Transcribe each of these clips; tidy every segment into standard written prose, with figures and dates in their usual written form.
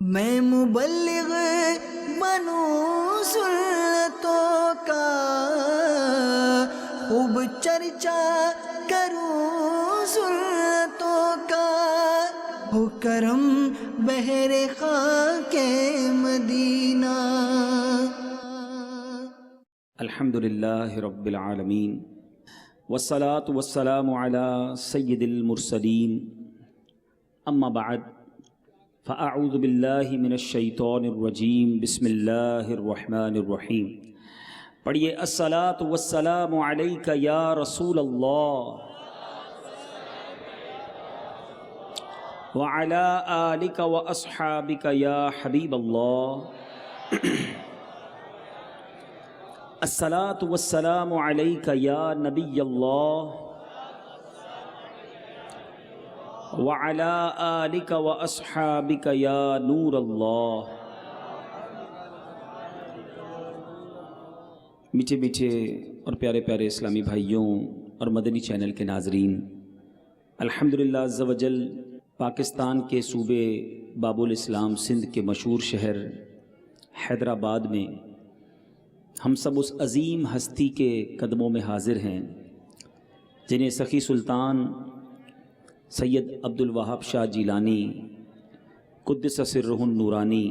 میں مبلغ بنوں سنتوں کا، خوب چرچا کروں سنتوں کا، ہو کرم بحر خاک مدینہ۔ الحمدللہ رب العالمین والصلاة والسلام علی سید المرسلین، اما بعد فاعوذ باللہ من الشیطان الرجیم، بسم اللہ الرحمن الرحیم۔ پڑھیے الصلاة والسلام علیک یا رسول اللہ وعلی آلک واصحابک یا حبیب اللہ۔ الصلاة والسلام علیک یا نبی اللہ وعلی آلک واصحابک یا نور اللہ۔ میٹھے میٹھے اور پیارے پیارے اسلامی بھائیوں اور مدنی چینل کے ناظرین، الحمدللہ عز و جل پاکستان کے صوبے باب الاسلام سندھ کے مشہور شہر حیدرآباد میں ہم سب اس عظیم ہستی کے قدموں میں حاضر ہیں جنہیں سخی سلطان سید عبد الوہاب شاہ جیلانی قدس سرہ النورانی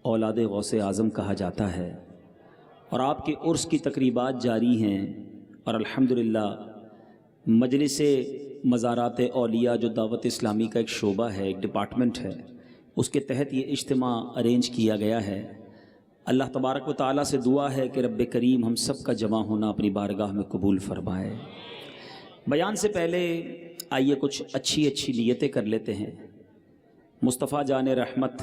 اولاد غوث اعظم کہا جاتا ہے، اور آپ کے عرس کی تقریبات جاری ہیں، اور الحمدللہ مجلس مزارات اولیاء جو دعوت اسلامی کا ایک شعبہ ہے، ایک ڈپارٹمنٹ ہے، اس کے تحت یہ اجتماع ارینج کیا گیا ہے۔ اللہ تبارک و تعالیٰ سے دعا ہے کہ رب کریم ہم سب کا جمع ہونا اپنی بارگاہ میں قبول فرمائے۔ بیان سے پہلے آئیے کچھ اچھی نیتیں کر لیتے ہیں۔ مصطفیٰ جان رحمت،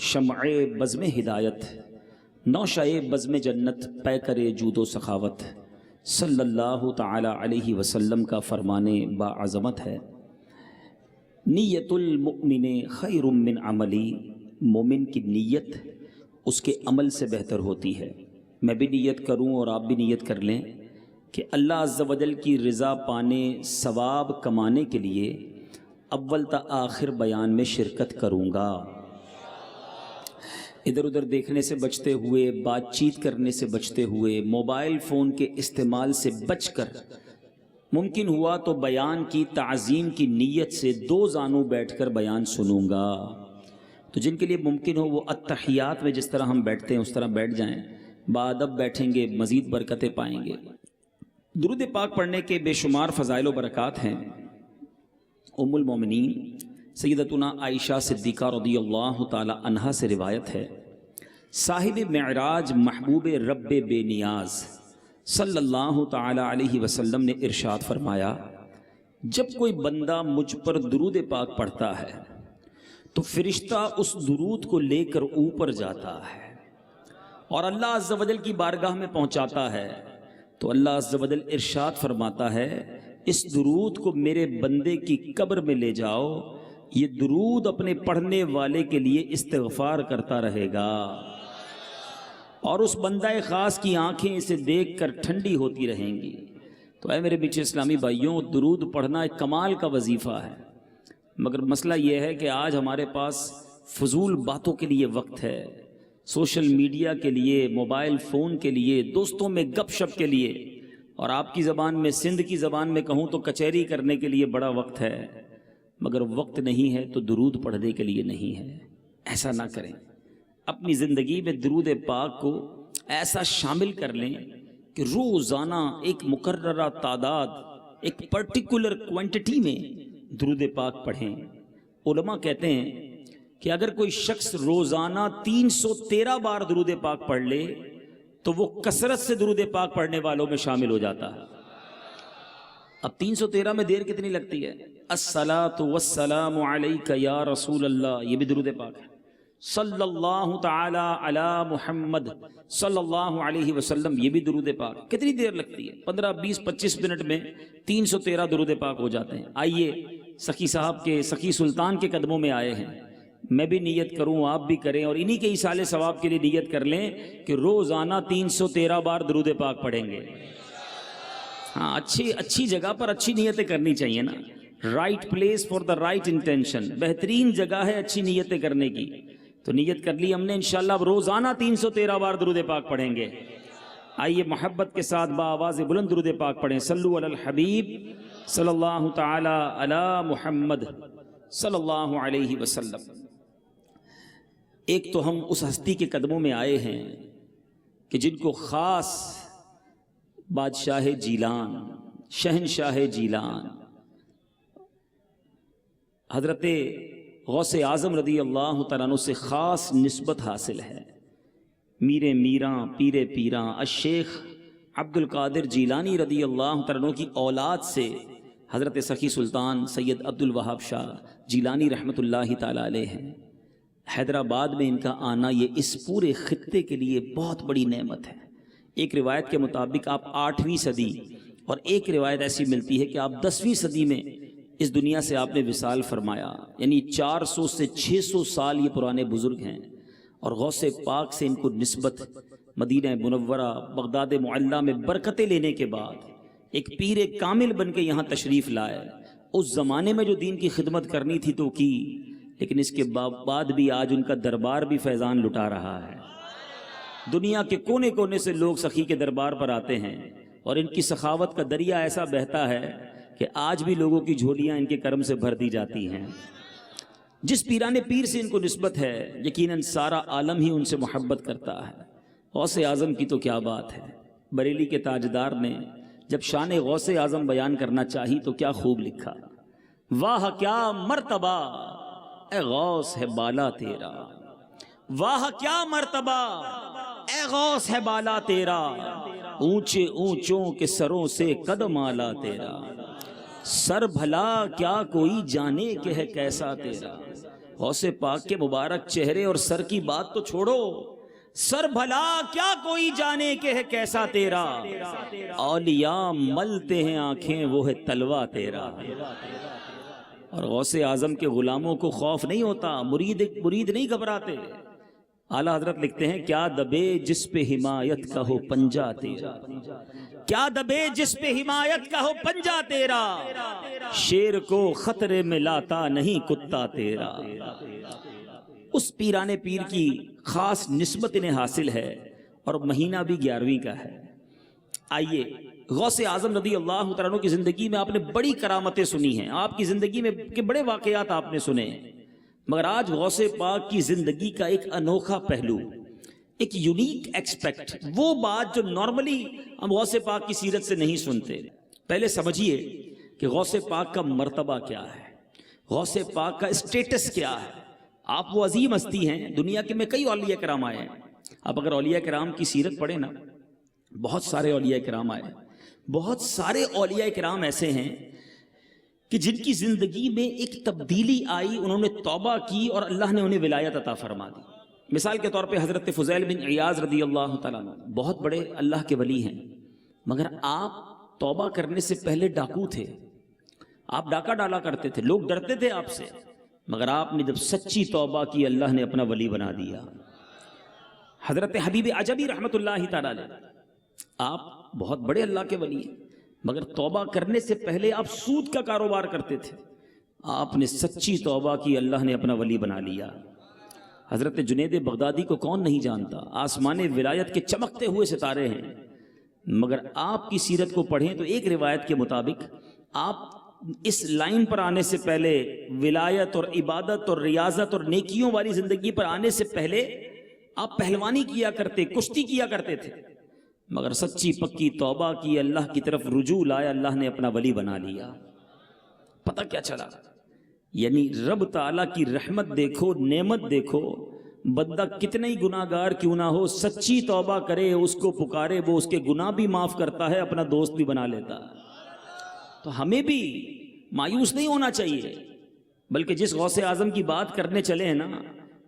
شمع بزم ہدایت، نوشہ بزم جنت، پیکر جود و سخاوت، صلی اللہ تعالی علیہ وسلم کا فرمان باعظمت ہے، نیت المؤمن خیر من عملی، مومن کی نیت اس کے عمل سے بہتر ہوتی ہے۔ میں بھی نیت کروں اور آپ بھی نیت کر لیں کہ اللہ عز و جل کی رضا پانے، ثواب کمانے کے لیے اول تا آخر بیان میں شرکت کروں گا۔ ادھر ادھر دیکھنے سے بچتے ہوئے، بات چیت کرنے سے بچتے ہوئے، موبائل فون کے استعمال سے بچ کر ممکن ہوا تو بیان کی تعظیم کی نیت سے دو زانوں بیٹھ کر بیان سنوں گا۔ تو جن کے لیے ممکن ہو وہ التحیات میں جس طرح ہم بیٹھتے ہیں اس طرح بیٹھ جائیں، بادب بیٹھیں گے، مزید برکتیں پائیں گے۔ درود پاک پڑھنے کے بے شمار فضائل و برکات ہیں۔ ام المومنین سیدتنا عائشہ صدیقہ رضی اللہ تعالی عنہا سے روایت ہے، صاحب معراج محبوب رب بے نیاز صلی اللہ تعالی علیہ وسلم نے ارشاد فرمایا، جب کوئی بندہ مجھ پر درود پاک پڑھتا ہے تو فرشتہ اس درود کو لے کر اوپر جاتا ہے اور اللہ عز و جل کی بارگاہ میں پہنچاتا ہے، تو اللہ عز و جل ارشاد فرماتا ہے، اس درود کو میرے بندے کی قبر میں لے جاؤ، یہ درود اپنے پڑھنے والے کے لیے استغفار کرتا رہے گا، اور اس بندہ خاص کی آنکھیں اسے دیکھ کر ٹھنڈی ہوتی رہیں گی۔ تو اے میرے میٹھے اسلامی بھائیوں، درود پڑھنا ایک کمال کا وظیفہ ہے، مگر مسئلہ یہ ہے کہ آج ہمارے پاس فضول باتوں کے لیے وقت ہے، سوشل میڈیا کے لیے، موبائل فون کے لیے، دوستوں میں گپ شپ کے لیے، اور آپ کی زبان میں، سندھ کی زبان میں کہوں تو کچہری کرنے کے لیے بڑا وقت ہے، مگر وقت نہیں ہے تو درود پڑھنے کے لیے نہیں ہے۔ ایسا نہ کریں، اپنی زندگی میں درود پاک کو ایسا شامل کر لیں کہ روزانہ ایک مقررہ تعداد، ایک پرٹیکولر کوانٹٹی میں درود پاک پڑھیں۔ علماء کہتے ہیں کہ اگر کوئی شخص روزانہ 313 بار درود پاک پڑھ لے تو وہ کثرت سے درود پاک پڑھنے والوں میں شامل ہو جاتا ہے۔ اب 313 میں دیر کتنی لگتی ہے؟ الصلاۃ والسلام علیک یا رسول اللہ، یہ بھی درود پاک ہے۔ صلی اللہ تعالی علی محمد صلی اللہ علیہ وسلم، یہ بھی درود پاک۔ کتنی دیر لگتی ہے؟ 15 20 25 منٹ میں 313 درود پاک ہو جاتے ہیں۔ آئیے سخی صاحب کے، سخی سلطان کے قدموں میں آئے ہیں، میں بھی نیت کروں، آپ بھی کریں، اور انہی کے ایصال ثواب کے لیے نیت کر لیں کہ روزانہ 313 بار درود پاک پڑھیں گے۔ ہاں، اچھی جگہ پر اچھی نیتیں کرنی چاہیے نا، right place for the right intention, بہترین جگہ ہے اچھی نیتیں کرنے کی۔ تو نیت کر لی ہم نے انشاءاللہ اب روزانہ 313 بار درود پاک پڑھیں گے. آئیے محبت کے ساتھ بآواز بلند درود پاک پڑھیں. صلو علی الحبیب صلی اللہ تعالی علی محمد صلی اللہ علیہ وسلم. ایک تو ہم اس ہستی کے قدموں میں آئے ہیں کہ جن کو خاص بادشاہ جیلان، شہنشاہ جیلان، حضرت غوث اعظم رضی اللہ تعالیٰ عنہ سے خاص نسبت حاصل ہے. میر میراں پیر پیراں الشیخ عبد القادر جیلانی رضی اللہ تعالیٰ عنہ کی اولاد سے حضرت سخی سلطان سید عبد الوہاب شاہ جیلانی رحمۃ اللہ تعالیٰ علیہ ہیں. حیدرآباد میں ان کا آنا یہ اس پورے خطے کے لیے بہت بڑی نعمت ہے. ایک روایت کے مطابق آپ 8ویں صدی اور ایک روایت ایسی ملتی ہے کہ آپ 10ویں صدی میں اس دنیا سے آپ نے وصال فرمایا. یعنی 400 سے 600 سال یہ پرانے بزرگ ہیں. اور غوث پاک سے ان کو نسبت مدینہ منورہ بغداد معلیٰ میں برکتیں لینے کے بعد ایک پیر کامل بن کے یہاں تشریف لائے. اس زمانے میں جو دین کی خدمت کرنی تھی تو کی، لیکن اس کے بعد بھی آج ان کا دربار بھی فیضان لٹا رہا ہے. دنیا کے کونے کونے سے لوگ سخی کے دربار پر آتے ہیں اور ان کی سخاوت کا دریا ایسا بہتا ہے کہ آج بھی لوگوں کی جھولیاں ان کے کرم سے بھر دی جاتی ہیں. جس پیران پیر سے ان کو نسبت ہے یقیناً سارا عالم ہی ان سے محبت کرتا ہے. غوث اعظم کی تو کیا بات ہے. بریلی کے تاجدار نے جب شان غوث اعظم بیان کرنا چاہی تو کیا خوب لکھا. واہ کیا مرتبہ اے غوث ہے بالا تیرا، واہ کیا مرتبہ اے غوث ہے بالا تیرا، اونچے اونچوں کے سروں سے قدم آلا تیرا، سر بھلا کیا کوئی جانے کہ ہے کیسا تیرا. غوث پاک کے مبارک چہرے اور سر کی بات تو چھوڑو، سر بھلا کیا کوئی جانے کہ ہے کیسا تیرا، اولیاء ملتے ہیں آنکھیں وہ ہے تلوا تیرا. اور غوث اعظم کے غلاموں کو خوف نہیں ہوتا، مرید نہیں گھبراتے. اعلیٰ حضرت لکھتے ہیں کیا دبے جس پہ حمایت کا ہو پنجا تیرا، کیا دبے جس پہ حمایت کا ہو پنجا تیرا، شیر کو خطرے میں لاتا نہیں کتا تیرا. اس پیرانے پیر کی خاص نسبت انہیں حاصل ہے اور مہینہ بھی 11ویں کا ہے. آئیے غوث اعظم رضی اللہ تعالیٰ عنہ کی زندگی میں آپ نے بڑی کرامتیں سنی ہیں، آپ کی زندگی میں کے بڑے واقعات آپ نے سنے ہیں، مگر آج غوث پاک کی زندگی کا ایک انوکھا پہلو، ایک یونیک ایکسپیکٹ، وہ بات جو نارملی ہم غوث پاک کی سیرت سے نہیں سنتے. پہلے سمجھیے کہ غوث پاک کا مرتبہ کیا ہے، غوث پاک کا اسٹیٹس کیا ہے. آپ وہ عظیم ہستی ہیں، دنیا کے میں کئی اولیاء کرام آئے ہیں. آپ اگر اولیاء کرام کی سیرت پڑھیں نا، بہت سارے اولیاء کرام آئے ہیں. بہت سارے اولیاء کرام ایسے ہیں کہ جن کی زندگی میں ایک تبدیلی آئی، انہوں نے توبہ کی اور اللہ نے انہیں ولایت عطا فرما دی. مثال کے طور پہ حضرت فضیل بن عیاض رضی اللہ تعالیٰ عنہ بہت بڑے اللہ کے ولی ہیں، مگر آپ توبہ کرنے سے پہلے ڈاکو تھے. آپ ڈاکہ ڈالا کرتے تھے، لوگ ڈرتے تھے آپ سے، مگر آپ نے جب سچی توبہ کی اللہ نے اپنا ولی بنا دیا. حضرت حبیب عجبی رحمۃ اللہ تعالیٰ علیہ، آپ بہت بڑے اللہ کے ولی ہیں، مگر توبہ کرنے سے پہلے آپ سود کا کاروبار کرتے تھے، آپ نے سچی توبہ کی اللہ نے اپنا ولی بنا لیا. حضرت جنید بغدادی کو کون نہیں جانتا، آسمان ولایت کے چمکتے ہوئے ستارے ہیں، مگر آپ کی سیرت کو پڑھیں تو ایک روایت کے مطابق آپ اس لائن پر آنے سے پہلے، ولایت اور عبادت اور ریاضت اور نیکیوں والی زندگی پر آنے سے پہلے آپ پہلوانی کیا کرتے، کشتی کیا کرتے تھے، مگر سچی پکی توبہ کی، اللہ کی طرف رجوع لایا، اللہ نے اپنا ولی بنا لیا. پتہ کیا چلا؟ یعنی رب تعالیٰ کی رحمت دیکھو، نعمت دیکھو. بندہ کتنا ہی گناہ گار کیوں نہ ہو، سچی توبہ کرے، اس کو پکارے، وہ اس کے گناہ بھی معاف کرتا ہے، اپنا دوست بھی بنا لیتا ہے. تو ہمیں بھی مایوس نہیں ہونا چاہیے، بلکہ جس غوث اعظم کی بات کرنے چلے ہیں نا،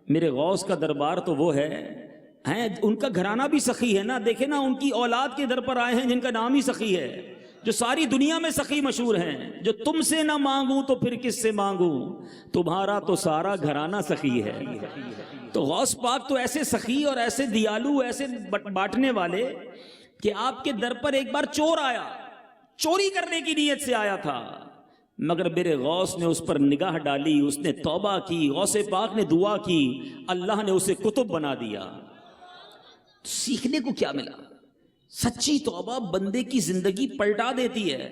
میرے غوث کا دربار تو وہ ہے، ان کا گھرانہ بھی سخی ہے نا. دیکھیں نا، ان کی اولاد کے در پر آئے ہیں جن کا نام ہی سخی ہے، جو ساری دنیا میں سخی مشہور ہیں. جو تم سے نہ مانگوں تو پھر کس سے مانگوں، تمہارا تو سارا گھرانہ سخی ہے. تو غوث پاک تو ایسے سخی اور ایسے دیالو، ایسے بانٹنے والے کہ آپ کے در پر ایک بار چور آیا، چوری کرنے کی نیت سے آیا تھا. مگر میرے غوث نے اس پر نگاہ ڈالی، اس نے توبہ کی، غوث پاک نے دعا کی، اللہ نے اسے کتب بنا دیا۔ سیکھنے کو کیا ملا؟ سچی توبہ بندے کی زندگی پلٹا دیتی ہے۔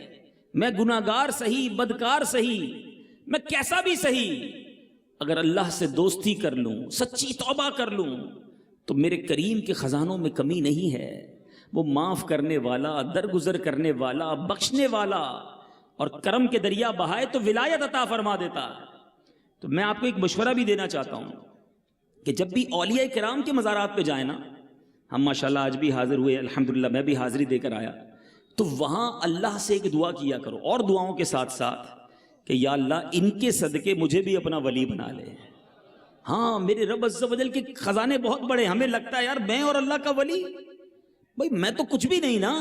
میں گناہگار سہی، بدکار سہی، میں کیسا بھی سہی، اگر اللہ سے دوستی کر لوں، سچی توبہ کر لوں، تو میرے کریم کے خزانوں میں کمی نہیں ہے۔ وہ معاف کرنے والا، درگزر کرنے والا، بخشنے والا، اور کرم کے دریا بہائے تو ولایت عطا فرما دیتا ہے۔ تو میں آپ کو ایک مشورہ بھی دینا چاہتا ہوں کہ جب بھی اولیاء کرام کے مزارات پہ جائیں نا، ہم ماشاءاللہ آج بھی حاضر ہوئے، الحمدللہ میں بھی حاضری دے کر آیا، تو وہاں اللہ سے ایک دعا کیا کرو، اور دعاؤں کے ساتھ ساتھ کہ یا اللہ ان کے صدقے مجھے بھی اپنا ولی بنا لے۔ ہاں، میرے رب عز و جل کے خزانے بہت بڑے، ہمیں لگتا ہے یار میں اور اللہ کا ولی، بھائی میں تو کچھ بھی نہیں نا،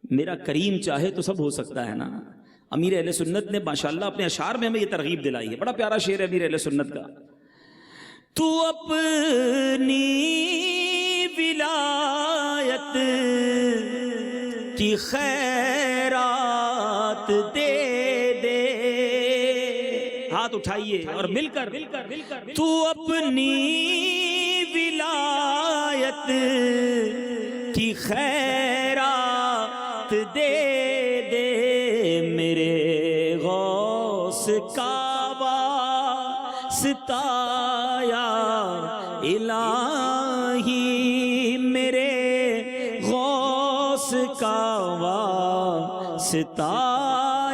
میرا کریم چاہے تو سب ہو سکتا ہے نا۔ امیر اہل سنت نے ماشاءاللہ اپنے اشعار میں ہمیں یہ ترغیب دلائی ہے، بڑا پیارا شعر ہے امیر اہل سنت کا۔ تو اپنی ولایت کی خیرات دے دے، ہاتھ اٹھائیے اور مل کر تو اپنی ولایت کی خیرات دے دے، میرے غوث کا واسطہ یا الہی، میرے غوث کا واسطہ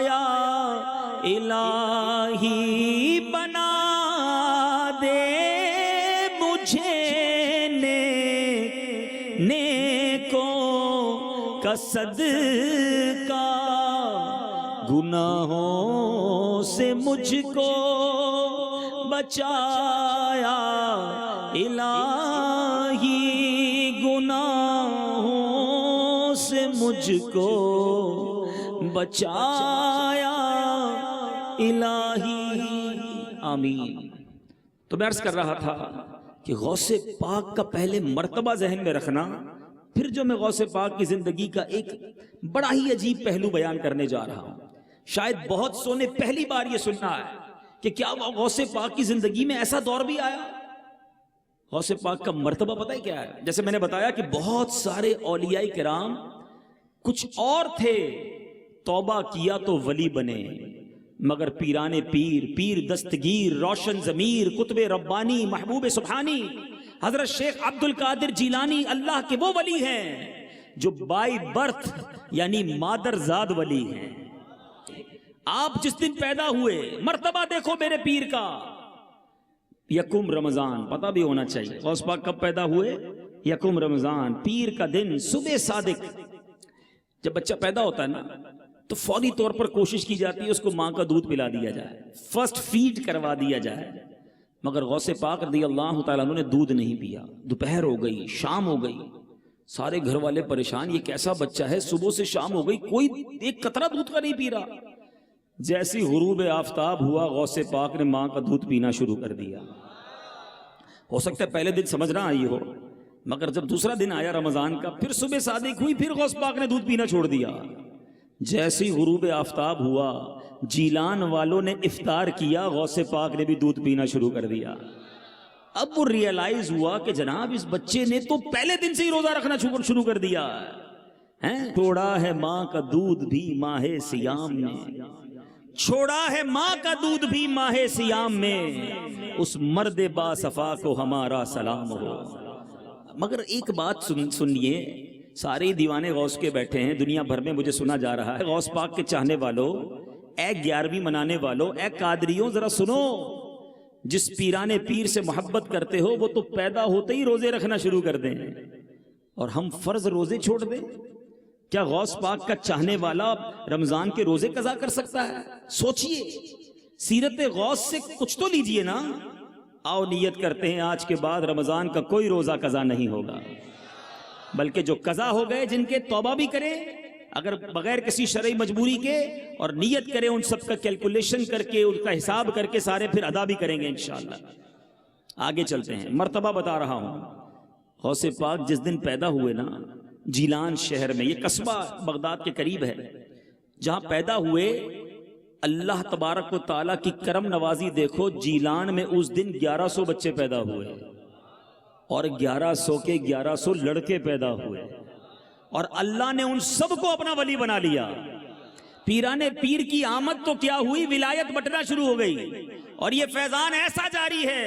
یا الہی، بنا دے مجھے نیکوں کا صدقہ، گناہوں سے مجھ کو بچایا الہی، گناہوں سے مجھ کو بچایا الہی، آمین۔ تو میں عرض کر رہا تھا کہ غوث پاک کا پہلے مرتبہ ذہن میں رکھنا، پھر جو میں غوث پاک کی زندگی کا ایک بڑا ہی عجیب پہلو بیان کرنے جا رہا ہوں، شاید بہت سو نے پہلی بار یہ سننا ہے کہ کیا غوث پاک کی زندگی میں ایسا دور بھی آیا؟ غوث پاک کا مرتبہ پتہ ہے کیا ہے؟ جیسے میں نے بتایا کہ بہت سارے اولیاء کرام کچھ اور تھے، توبہ کیا تو ولی بنے، مگر پیران پیر، پیر دستگیر، روشن ضمیر، قطب ربانی، محبوب سبحانی حضرت شیخ عبد القادر جیلانی اللہ کے وہ ولی ہیں جو بائی برتھ یعنی مادر زاد ولی ہیں۔ آپ جس دن پیدا ہوئے، مرتبہ دیکھو میرے پیر کا، یکم رمضان، پتہ بھی ہونا چاہیے غوث پاک کب پیدا ہوئے، یکم رمضان، پیر کا دن، صبح صادق۔ جب بچہ پیدا ہوتا ہے نا تو فوری طور پر کوشش کی جاتی ہے اس کو ماں کا دودھ پلا دیا جائے، فرسٹ فیڈ کروا دیا جائے، مگر غوث پاک رضی اللہ تعالیٰ عنہ نے دودھ نہیں پیا۔ دوپہر ہو گئی، شام ہو گئی، سارے گھر والے پریشان، یہ کیسا بچہ ہے، صبح سے شام ہو گئی کوئی ایک قطرہ دودھ کا نہیں پی رہا۔ جیسی غروب آفتاب ہوا غوث پاک نے ماں کا دودھ پینا شروع کر دیا۔ ہو سکتا ہے پہلے دن سمجھ نہ آئی ہو، مگر جب دوسرا دن آیا رمضان کا، پھر صبح صادق ہوئی، پھر غوث پاک نے دودھ پینا چھوڑ دیا۔ جیسی غروب آفتاب ہوا جیلان والوں نے افطار کیا، غوث پاک نے بھی دودھ پینا شروع کر دیا۔ اب وہ ریئلائز ہوا کہ جناب اس بچے نے تو پہلے دن سے ہی روزہ رکھنا شروع کر دیا ہے۔ چھوڑا ہے ماں کا دودھ بھی ماہ سیام میں، چھوڑا ہے ماں کا دودھ بھی ماہ سیام میں، اس مرد با صفا کو ہمارا سلام ہو۔ مگر ایک بات سنیے، سارے دیوانے غوث کے بیٹھے ہیں دنیا بھر میں، مجھے سنا جا رہا ہے، غوث پاک کے چاہنے والوں، اے 11ویں منانے والوں، اے قادریوں ذرا سنو، جس پیرانے پیر سے محبت کرتے ہو وہ تو پیدا ہوتے ہی روزے رکھنا شروع کر دیں، اور ہم فرض روزے چھوڑ دیں؟ کیا غوث پاک کا چاہنے والا رمضان کے روزے قضا کر سکتا ہے؟ سوچئے، سیرت غوث سے کچھ تو لیجئے نا۔ آؤ نیت کرتے ہیں آج کے بعد رمضان کا کوئی روزہ قضا نہیں ہوگا، بلکہ جو قضا ہو گئے جن کے توبہ بھی کریں اگر بغیر کسی شرعی مجبوری کے، اور نیت کریں ان سب کا کیلکولیشن کر کے، ان کا حساب کر کے سارے پھر ادا بھی کریں گے انشاءاللہ۔ آگے چلتے ہیں، مرتبہ بتا رہا ہوں۔ غوث پاک جس دن پیدا ہوئے نا جیلان شہر میں، یہ قصبہ بغداد کے قریب ہے، جہاں پیدا ہوئے اللہ تبارک و تعالیٰ کی کرم نوازی دیکھو، جیلان میں اس دن 1100 بچے پیدا ہوئے اور 1100 کے 1100 لڑکے پیدا ہوئے، اور اللہ نے ان سب کو اپنا ولی بنا لیا۔ پیران پیر کی آمد تو کیا ہوئی، ولایت بٹنا شروع ہو گئی، اور یہ فیضان ایسا جاری ہے۔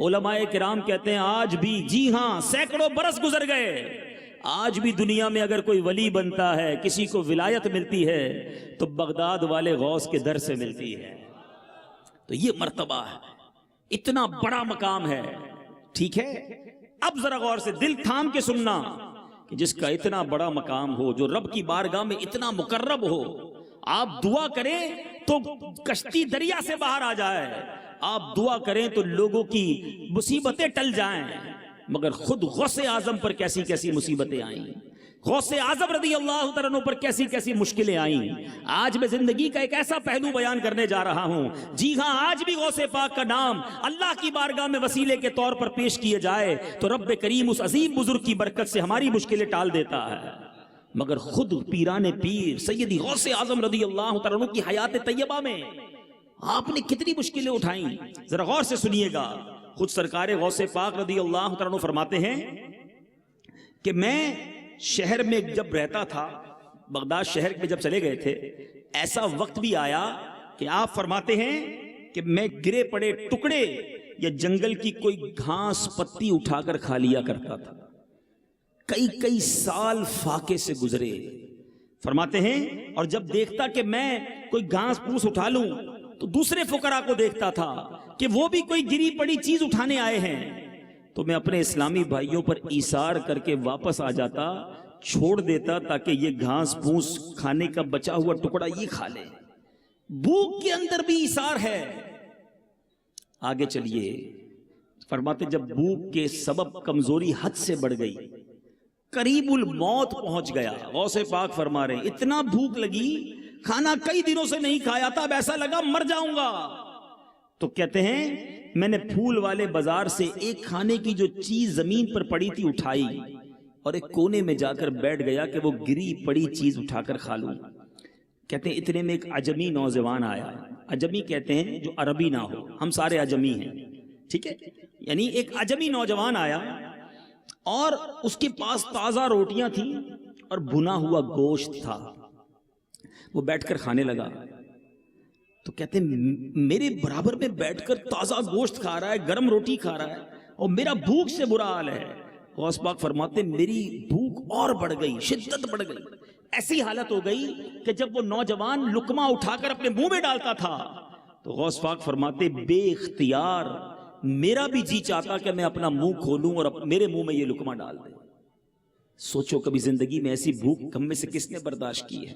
علماء کرام کہتے ہیں آج بھی، جی ہاں، سینکڑوں برس گزر گئے، آج بھی دنیا میں اگر کوئی ولی بنتا ہے، کسی کو ولایت ملتی ہے، تو بغداد والے غوث کے در سے ملتی ہے۔ تو یہ مرتبہ ہے، اتنا بڑا مقام ہے، ٹھیک ہے؟ اب ذرا غور سے دل تھام کے سننا کہ جس کا اتنا بڑا مقام ہو، جو رب کی بارگاہ میں اتنا مقرب ہو، آپ دعا کریں تو کشتی دریا سے باہر آ جائے، آپ دعا کریں تو لوگوں کی مصیبتیں ٹل جائیں، مگر خود غوث اعظم پر کیسی کیسی مصیبتیں آئیں، غوث اعظم رضی اللہ تعالیٰ عنہ پر کیسی کیسی مشکلیں آئیں۔ آج میں زندگی کا ایک ایسا پہلو بیان کرنے جا رہا ہوں، جی ہاں، آج بھی غوث پاک کا نام اللہ کی بارگاہ میں وسیلے کے طور پر پیش کیے جائے تو رب کریم اس عظیم بزرگ کی برکت سے ہماری مشکلیں ٹال دیتا ہے، مگر خود پیران پیر سیدی غوث اعظم رضی اللہ تعالیٰ عنہ کی حیات طیبہ میں آپ نے کتنی مشکلیں اٹھائیں، ذرا غور سے سنیے گا۔ خود سرکار غوث پاک رضی اللہ تعالیٰ عنہ فرماتے ہیں کہ میں شہر میں جب رہتا تھا، بغداد شہر میں جب چلے گئے تھے، ایسا وقت بھی آیا کہ آپ فرماتے ہیں کہ میں گرے پڑے ٹکڑے یا جنگل کی کوئی گھاس پتی اٹھا کر کھا لیا کرتا تھا، کئی سال فاقے سے گزرے۔ فرماتے ہیں اور جب دیکھتا کہ میں کوئی گھاس پھوس اٹھا لوں تو دوسرے فقراء کو دیکھتا تھا کہ وہ بھی کوئی گری پڑی چیز اٹھانے آئے ہیں، تو میں اپنے اسلامی بھائیوں پر ایثار کر کے واپس آ جاتا، چھوڑ دیتا تاکہ یہ گھاس پھوس کھانے کا بچا ہوا ٹکڑا یہ کھا لے۔ بھوک کے اندر بھی ایثار ہے۔ آگے چلیے، فرماتے جب بھوک کے سبب کمزوری حد سے بڑھ گئی، قریب الموت پہنچ گیا، غوث پاک فرما رہے ہیں اتنا بھوک لگی، کھانا کئی دنوں سے نہیں کھایا تھا، اب ایسا لگا مر جاؤں گا، تو کہتے ہیں میں نے پھول والے بازار سے ایک کھانے کی جو چیز زمین پر پڑی تھی اٹھائی اور ایک کونے میں جا کر بیٹھ گیا کہ وہ گری پڑی چیز اٹھا کر کھا لوں۔ کہتے ہیں اتنے میں ایک عجمی نوجوان آیا، عجمی کہتے ہیں جو عربی نہ ہو، ہم سارے عجمی ہیں، ٹھیک ہے، یعنی ایک عجمی نوجوان آیا اور اس کے پاس تازہ روٹیاں تھیں اور بھنا ہوا گوشت تھا، وہ بیٹھ کر کھانے لگا۔ تو کہتے ہیں میرے برابر میں بیٹھ کر تازہ گوشت کھا رہا ہے، گرم روٹی کھا رہا ہے، اور میرا بھوک سے برا حال ہے۔ غوث پاک فرماتے میری بھوک اور بڑھ گئی، شدت بڑھ گئی، ایسی حالت ہو گئی کہ جب وہ نوجوان لقمہ اٹھا کر اپنے منہ میں ڈالتا تھا تو غوث پاک فرماتے بے اختیار میرا بھی جی چاہتا کہ میں اپنا منہ کھولوں اور میرے منہ میں یہ لقمہ ڈال دے۔ سوچو کبھی زندگی میں ایسی بھوک ہم میں سے کس نے برداشت کی ہے؟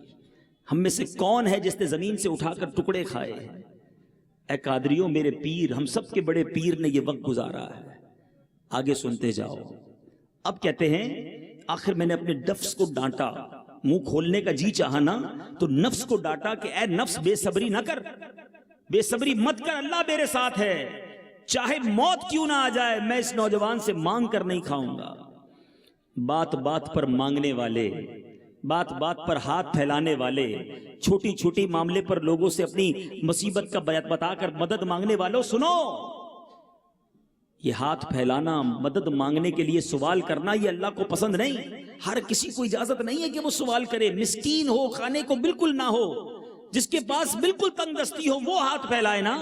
ہم میں سے کون ہے جس نے زمین سے اٹھا کر ٹکڑے کھائے ہیں؟ اے قادریوں، میرے پیر، ہم سب کے بڑے پیر نے یہ وقت گزارا ہے۔ آگے سنتے جاؤ۔ اب کہتے ہیں آخر میں نے اپنے نفس کو ڈانٹا، منہ کھولنے کا جی چاہا نا تو نفس کو ڈانٹا کہ اے نفس بے صبری نہ کر، بے صبری مت کر، اللہ میرے ساتھ ہے، چاہے موت کیوں نہ آ جائے میں اس نوجوان سے مانگ کر نہیں کھاؤں گا۔ بات بات پر مانگنے والے، بات بات پر ہاتھ پھیلانے والے، چھوٹی چھوٹی معاملے پر لوگوں سے اپنی مصیبت کا بتا کر مدد مانگنے والوں، سنو، یہ ہاتھ پھیلانا، مدد مانگنے کے لیے سوال کرنا، یہ اللہ کو پسند نہیں۔ ہر کسی کو اجازت نہیں ہے کہ وہ سوال کرے، مسکین ہو، کھانے کو بالکل نہ ہو، جس کے پاس بالکل تنگ دستی ہو وہ ہاتھ پھیلائے نا۔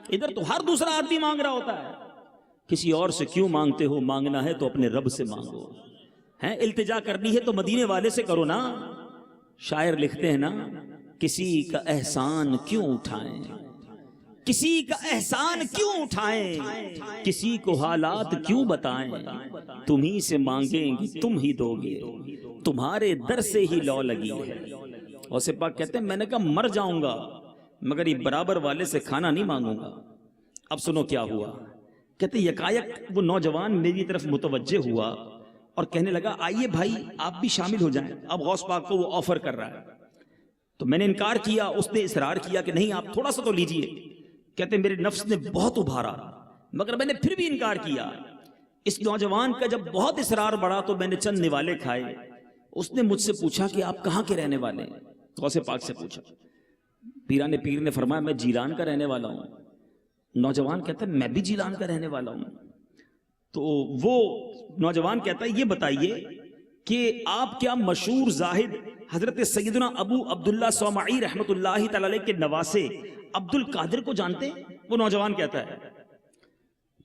ادھر تو ہر دوسرا آدمی مانگ رہا ہوتا ہے، کسی اور سے کیوں مانگتے ہو؟ مانگنا ہے تو اپنے رب سے مانگو، ہیں التجا کرنی ہے تو مدینے والے سے کرو نا۔ شاعر لکھتے ہیں نا، کسی کا احسان کیوں اٹھائیں، کسی کا احسان کیوں اٹھائیں، کسی کو حالات کیوں بتائیں، تم ہی سے مانگیں گی تم ہی دو گے، تمہارے در سے ہی لو لگی ہے۔ غوث پاک کہتے ہیں میں نے کہا مر جاؤں گا مگر یہ برابر والے سے کھانا نہیں مانگوں گا۔ اب سنو کیا ہوا۔ کہتے یکایک وہ نوجوان میری طرف متوجہ ہوا اور کہنے لگا آئیے بھائی آپ بھی شامل ہو جائیں۔ اب غوث پاک کو وہ آفر کر رہا ہے، تو میں نے انکار کیا، اس نے اصرار کیا کہ نہیں آپ تھوڑا سا تو لیجئے۔ کہتے میرے نفس نے بہت ابھارا مگر میں نے پھر بھی انکار کیا۔ اس نوجوان کا جب بہت اصرار بڑھا تو میں نے چند نوالے کھائے۔ اس نے مجھ سے پوچھا کہ آپ کہاں کے رہنے والے ہیں؟ غوث پاک سے پوچھا۔ پیران پیر نے فرمایا میں جیلان کا رہنے والا ہوں. نوجوان کہتا ہے میں بھی جیلان کا رہنے والا ہوں. تو وہ نوجوان کہتا ہے یہ بتائیے کہ آپ کیا مشہور زاہد حضرت سیدنا ابو عبداللہ صومعی رحمۃ اللہ تعالی علیہ کے نواسے عبد القادر کو جانتے ہیں؟ وہ نوجوان کہتا ہے.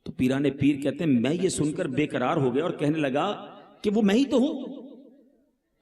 تو پیران پیر کہتے ہیں میں یہ سن کر بے قرار ہو گیا اور کہنے لگا کہ وہ میں ہی تو ہوں.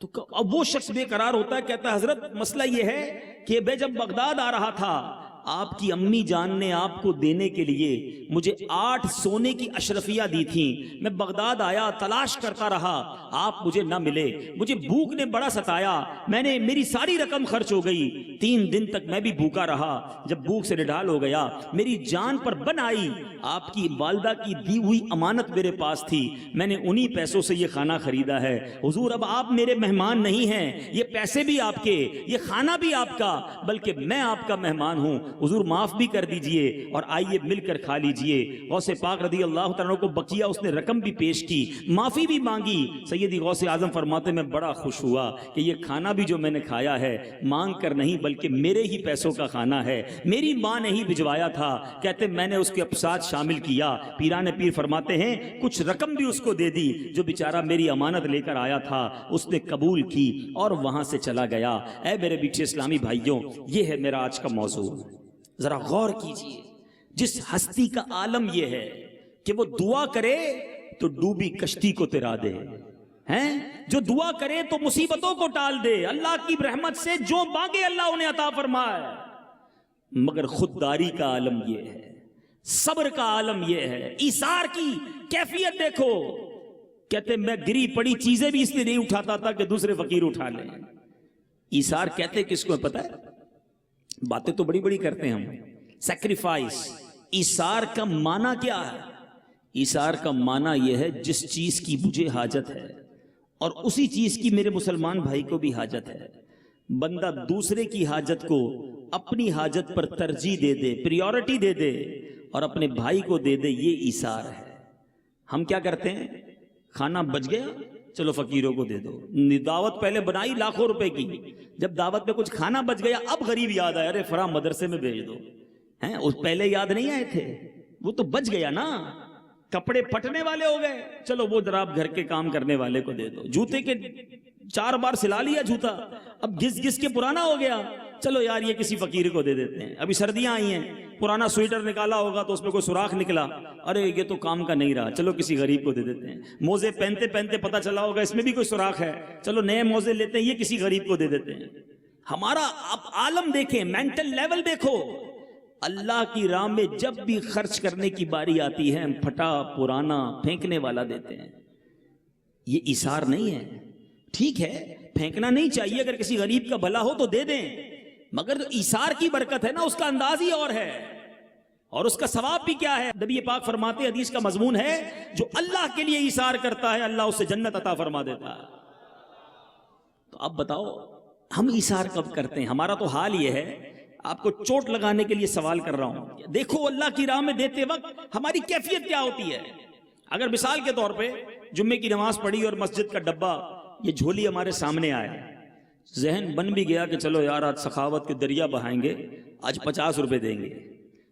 تو اب وہ شخص بے قرار ہوتا ہے, کہتا ہے حضرت مسئلہ یہ ہے کہ میں جب بغداد آ رہا تھا آپ کی امی جان نے آپ کو دینے کے لیے مجھے 8 سونے کی اشرفیہ دی تھیں. میں بغداد آیا, تلاش کرتا رہا, آپ مجھے نہ ملے. مجھے بھوک نے بڑا ستایا, میری ساری رقم خرچ ہو گئی. 3 دن تک میں بھی بھوکا رہا. جب بھوک سے نڈال ہو گیا میری جان پر بن آئی. آپ کی والدہ کی دی ہوئی امانت میرے پاس تھی, میں نے انہی پیسوں سے یہ کھانا خریدا ہے. حضور اب آپ میرے مہمان نہیں ہیں, یہ پیسے بھی آپ کے, یہ کھانا بھی آپ کا, بلکہ میں آپ کا مہمان ہوں. حضور معاف بھی کر دیجئے اور آئیے مل کر کھا لیجئے. غوث پاک رضی اللہ تعالیٰ کو بقیہ اس نے رقم بھی پیش کی, معافی بھی مانگی. سیدی غوث اعظم فرماتے میں بڑا خوش ہوا کہ یہ کھانا بھی جو میں نے کھایا ہے مانگ کر نہیں بلکہ میرے ہی پیسوں کا کھانا ہے, میری ماں نے ہی بھجوایا تھا. کہتے میں نے اس کے افساد شامل کیا. پیران پیر فرماتے ہیں کچھ رقم بھی اس کو دے دی, جو بیچارہ میری امانت لے کر آیا تھا اس نے قبول کی اور وہاں سے چلا گیا. اے میرے بیٹے اسلامی بھائیوں, یہ ہے میرا آج کا موضوع. ذرا غور کیجئے, جس ہستی کا عالم یہ ہے کہ وہ دعا کرے تو ڈوبی کشتی کو تیرا دے, ہیں جو دعا کرے تو مصیبتوں کو ٹال دے, اللہ کی رحمت سے جو مانگے اللہ انہیں عطا فرمائے. مگر خودداری کا عالم یہ ہے, صبر کا عالم یہ ہے, ایثار کی کیفیت دیکھو. کہتے میں گری پڑی چیزیں بھی اس لیے نہیں اٹھاتا تھا کہ دوسرے فقیر اٹھا لیں. ایثار کہتے کس کو پتہ ہے؟ باتیں تو بڑی بڑی کرتے ہیں ہم, سیکریفائس. ایثار کا معنی کیا ہے؟ ایثار کا معنی یہ ہے جس چیز کی مجھے حاجت ہے اور اسی چیز کی میرے مسلمان بھائی کو بھی حاجت ہے, بندہ دوسرے کی حاجت کو اپنی حاجت پر ترجیح دے دے, پریورٹی دے دے اور اپنے بھائی کو دے دے, یہ ایثار ہے. ہم کیا کرتے ہیں, کھانا بچ گیا چلو فقیروں کو دے دو. دعوت پہلے بنائی لاکھوں روپے کی, جب دعوت میں کچھ کھانا بچ گیا اب غریب یاد آیا, ارے فلاں مدرسے میں بھیج دو. ہیں اس پہلے یاد نہیں آئے تھے, وہ تو بچ گیا نا. کپڑے پھٹنے والے ہو گئے, چلو وہ ذرا آپ گھر کے کام کرنے والے کو دے دو. جوتے کے 4 بار سلا لیا جوتا, اب گھس گھس کے پرانا ہو گیا, چلو یار یہ کسی فقیر کو دے دیتے ہیں. ابھی سردیاں آئی ہیں, پرانا سویٹر نکالا ہوگا تو اس میں کوئی سوراخ نکلا, ارے یہ تو کام کا نہیں رہا, چلو کسی غریب کو دے دیتے ہیں. موزے پہنتے پہنتے پتہ چلا ہوگا اس میں بھی کوئی سوراخ ہے, چلو نئے موزے لیتے ہیں, یہ کسی غریب کو دے دیتے ہیں. ہمارا آپ عالم دیکھیں, مینٹل لیول دیکھو. اللہ کی راہ میں جب بھی خرچ کرنے کی باری آتی ہے ہم پھٹا پرانا پھینکنے والا دیتے ہیں. یہ ایثار نہیں ہے. ٹھیک ہے پھینکنا نہیں چاہیے, اگر کسی غریب کا بھلا ہو تو دے دیں, مگر ایثار کی برکت ہے نا اس کا انداز ہی اور ہے, اور اس کا ثواب بھی کیا ہے. نبی پاک فرماتے حدیث کا مضمون ہے جو اللہ کے لیے ایثار کرتا ہے اللہ اسے جنت عطا فرما دیتا ہے. تو اب بتاؤ ہم ایثار کب کرتے ہیں؟ ہمارا تو حال یہ ہے, آپ کو چوٹ لگانے کے لیے سوال کر رہا ہوں, دیکھو اللہ کی راہ میں دیتے وقت ہماری کیفیت کیا ہوتی ہے. اگر مثال کے طور پہ جمعے کی نماز پڑھی اور مسجد کا ڈبہ یہ جھولی ہمارے سامنے آیا, ذہن بن بھی گیا کہ چلو یار آج سخاوت کے دریا بہائیں گے, آج 50 روپے دیں گے.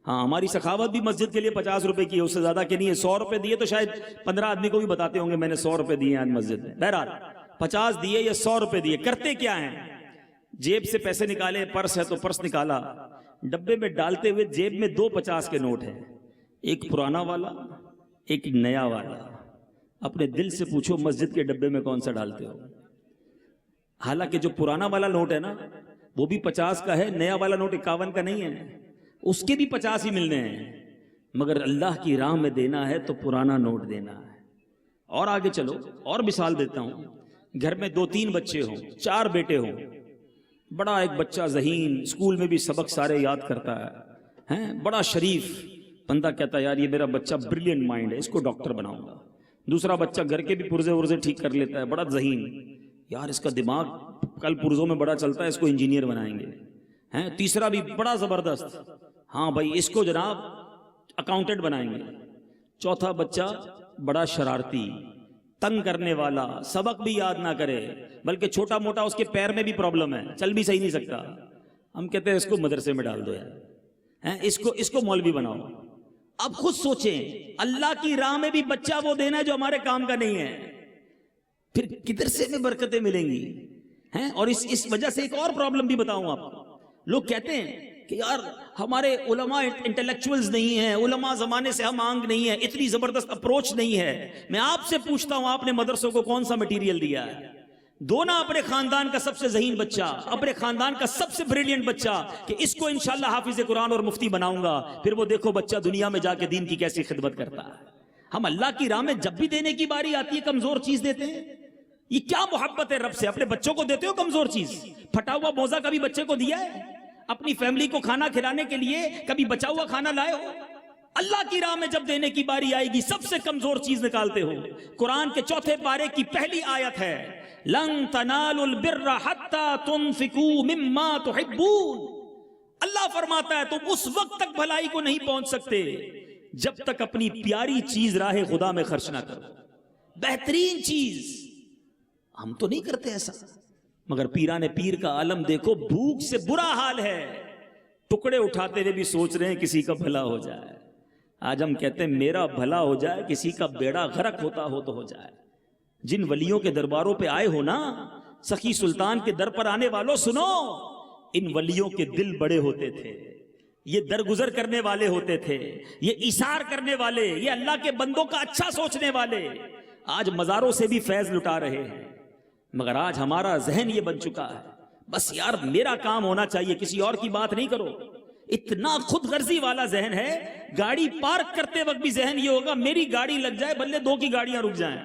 ہاں ہماری سخاوت بھی مسجد کے لیے 50 روپے کی ہے, اس سے زیادہ کی نہیں ہے. 100 روپے دیے تو شاید 15 آدمی کو بھی بتاتے ہوں گے میں نے 100 روپے دیے آج مسجد میں. بہرحال 50 دیے یا 100 روپے دیے, کرتے کیا ہیں؟ جیب سے پیسے نکالے, پرس ہے تو پرس نکالا, ڈبے میں ڈالتے ہوئے جیب میں 2 50 کے نوٹ ہیں, ایک پرانا والا ایک نیا والا. اپنے دل سے پوچھو مسجد کے ڈبے میں کون سا ڈالتے ہو؟ حالانکہ جو پرانا والا نوٹ ہے نا وہ بھی 50 کا ہے, نیا والا نوٹ 51 کا نہیں ہے, اس کے بھی 50 ہی ملنے ہیں. مگر اللہ کی راہ میں دینا ہے تو پرانا نوٹ دینا ہے. اور آگے چلو اور مثال دیتا ہوں, گھر میں 2-3 بچے ہوں, 4 بیٹے ہوں, بڑا ایک بچہ ذہین, اسکول میں بھی سبق سارے یاد کرتا ہے, بڑا شریف بندہ, کہتا ہے یار یہ میرا بچہ بریلینٹ مائنڈ ہے, اس کو ڈاکٹر بناؤں گا. دوسرا بچہ گھر کے بھی پرزے ورزے ٹھیک کر لیتا ہے, بڑا ذہین, یار اس کا دماغ کل پرزوں میں بڑا چلتا ہے, اس کو انجینئر بنائیں گے. تیسرا بھی بڑا زبردست, ہاں بھائی اس کو جناب اکاؤنٹنٹ بنائیں گے. چوتھا بچہ بڑا شرارتی, تنگ کرنے والا, سبق بھی یاد نہ کرے, بلکہ چھوٹا موٹا اس کے پیر میں بھی پرابلم ہے, چل بھی صحیح نہیں سکتا. ہم کہتے ہیں اس کو مدرسے میں ڈال دو یار، اس کو مولوی بناؤ۔ اب خود سوچیں، اللہ کی راہ میں بھی بچہ وہ دینا ہے جو ہمارے کام کا نہیں ہے، پھر کدھر سے میں برکتیں ملیں گی ہیں؟ اور اس وجہ سے ایک اور پرابلم بھی بتاؤں آپ کو، لوگ کہتے ہیں کہ یار ہمارے علماء انٹلیکچوئلز نہیں ہیں، علماء زمانے سے ہم آنگ نہیں ہیں، اتنی زبردست اپروچ نہیں ہے۔ میں آپ سے پوچھتا ہوں، آپ نے مدرسوں کو کون سا مٹیریل دیا ہے؟ دو نا اپنے خاندان کا سب سے ذہین بچہ، اپنے خاندان کا سب سے بریلینٹ بچہ، کہ اس کو انشاءاللہ حافظ قرآن اور مفتی بناؤں گا، پھر وہ دیکھو بچہ دنیا میں جا کے دین کی کیسی خدمت کرتا ہے۔ ہم اللہ کی راہ میں جب بھی دینے کی باری آتی ہے کمزور چیز دیتے ہیں۔ یہ کیا محبت ہے رب سے؟ اپنے بچوں کو دیتے ہو کمزور چیز؟ پھٹا ہوا موزہ کبھی بچے کو دیا ہے؟ اپنی فیملی کو کھانا کھلانے کے لیے کبھی بچا ہوا کھانا لائے ہو؟ اللہ کی راہ میں جب دینے کی باری آئے گی سب سے کمزور چیز نکالتے ہو۔ قرآن کے 4 پارے کی پہلی آیت ہے، لن تنالوا البر حتى تنفقوا مما تحبون۔ اللہ فرماتا ہے تم اس وقت تک بھلائی کو نہیں پہنچ سکتے جب تک اپنی پیاری چیز راہ خدا میں خرچ نہ کرو، بہترین چیز۔ ہم تو نہیں کرتے ایسا، مگر پیران پیر کا عالم دیکھو، بھوک سے برا حال ہے، ٹکڑے اٹھاتے ہوئے بھی سوچ رہے ہیں کسی کا بھلا ہو جائے۔ آج ہم کہتے ہیں میرا بھلا ہو جائے، کسی کا بیڑا غرق ہوتا ہو تو ہو جائے۔ جن ولیوں کے درباروں پہ آئے ہو نا، سخی سلطان کے در پر آنے والوں سنو، ان ولیوں کے دل بڑے ہوتے تھے، یہ درگزر کرنے والے ہوتے تھے، یہ ایثار کرنے والے، یہ اللہ کے بندوں کا اچھا سوچنے والے۔ آج مزاروں سے بھی فیض لٹا رہے ہیں، مگر آج ہمارا ذہن یہ بن چکا ہے، بس یار میرا کام ہونا چاہیے، کسی اور کی بات نہیں کرو۔ اتنا خود غرضی والا ذہن ہے، گاڑی پارک کرتے وقت بھی ذہن یہ ہوگا میری گاڑی لگ جائے بلے 2 کی گاڑیاں رک جائیں۔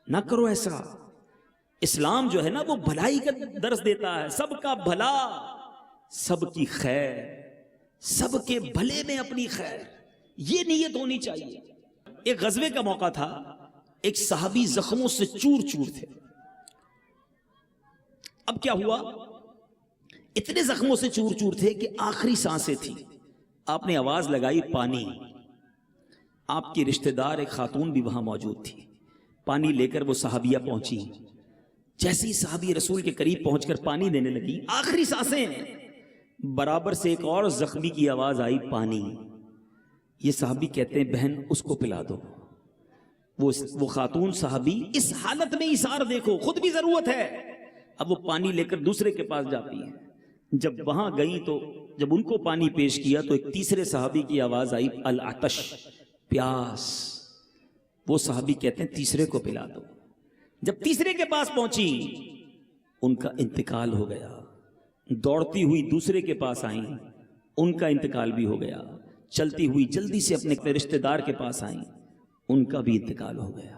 نہ کرو ایسا۔ اسلام جو ہے نا وہ بھلائی کا درس دیتا ہے، سب کا بھلا، سب کی خیر، سب کے بھلے میں اپنی خیر، یہ نیت ہونی چاہیے۔ ایک غزوے کا موقع تھا، ایک صحابی زخموں سے چور چور تھے۔ اب کیا ہوا، اتنے زخموں سے چور چور تھے کہ آخری سانسیں تھی۔ آپ نے آواز لگائی پانی۔ آپ کی رشتہ دار ایک خاتون بھی وہاں موجود تھی، پانی لے کر وہ صحابیہ پہنچی۔ جیسے ہی صحابی رسول کے قریب پہنچ کر پانی دینے لگی، آخری سانسیں، برابر سے ایک اور زخمی کی آواز آئی پانی۔ یہ صحابی کہتے ہیں بہن اس کو پلا دو۔ وہ خاتون صحابی اس حالت میں ایثار دیکھو، خود بھی ضرورت ہے، اب وہ پانی لے کر دوسرے کے پاس جاتی ہیں۔ جب وہاں گئی تو جب ان کو پانی پیش کیا تو ایک تیسرے صحابی کی آواز آئی العطش، پیاس۔ وہ صحابی کہتے ہیں تیسرے کو پلا دو۔ جب تیسرے کے پاس پہنچی ان کا انتقال ہو گیا، دوڑتی ہوئی دوسرے کے پاس آئیں، ان کا انتقال بھی ہو گیا، چلتی ہوئی جلدی سے اپنے رشتہ دار کے پاس آئیں، ان کا بھی انتقال ہو گیا۔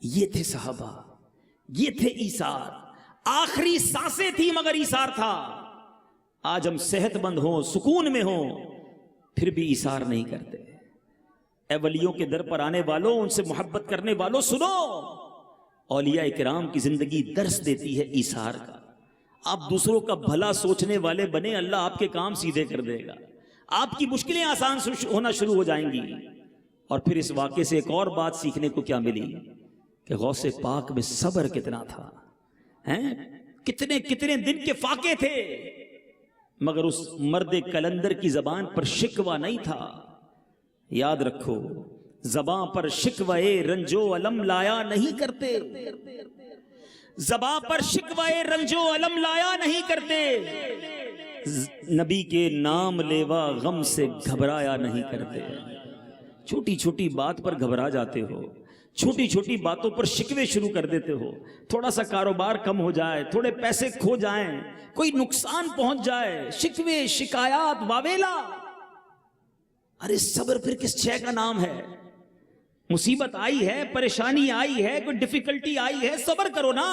یہ تھے صحابہ، یہ تھے ایثار۔ آخری سانسیں تھی مگر ایثار تھا۔ آج ہم صحت مند ہوں، سکون میں ہوں، پھر بھی ایثار نہیں کرتے۔ اے ولیوں کے در پر آنے والوں، ان سے محبت کرنے والوں سنو، اولیاء کرام کی زندگی درس دیتی ہے ایثار کا۔ آپ دوسروں کا بھلا سوچنے والے بنے، اللہ آپ کے کام سیدھے کر دے گا، آپ کی مشکلیں آسان ہونا شروع ہو جائیں گی۔ اور پھر اس واقعے سے ایک اور بات سیکھنے کو کیا ملی کہ غوث پاک میں صبر کتنا تھا، ہیں کتنے کتنے دن کے فاقے تھے، مگر اس مرد کلندر کی زبان پر شکوہ نہیں تھا۔ یاد رکھو، زبان پر شکوہ رنجو علم لایا نہیں کرتے، زبان پر شکوہ رنجو علم لایا نہیں کرتے، نبی کے نام لیوا غم سے گھبرایا نہیں کرتے۔ چھوٹی چھوٹی بات پر گھبرا جاتے ہو، چھوٹی چھوٹی باتوں پر شکوے شروع کر دیتے ہو، تھوڑا سا کاروبار کم ہو جائے، تھوڑے پیسے کھو جائیں، کوئی نقصان پہنچ جائے، شکوے شکایات واویلا۔ ارے صبر پھر کس شے کا نام ہے؟ مصیبت آئی ہے، پریشانی آئی ہے، کوئی ڈیفیکلٹی آئی ہے، صبر کرو نا۔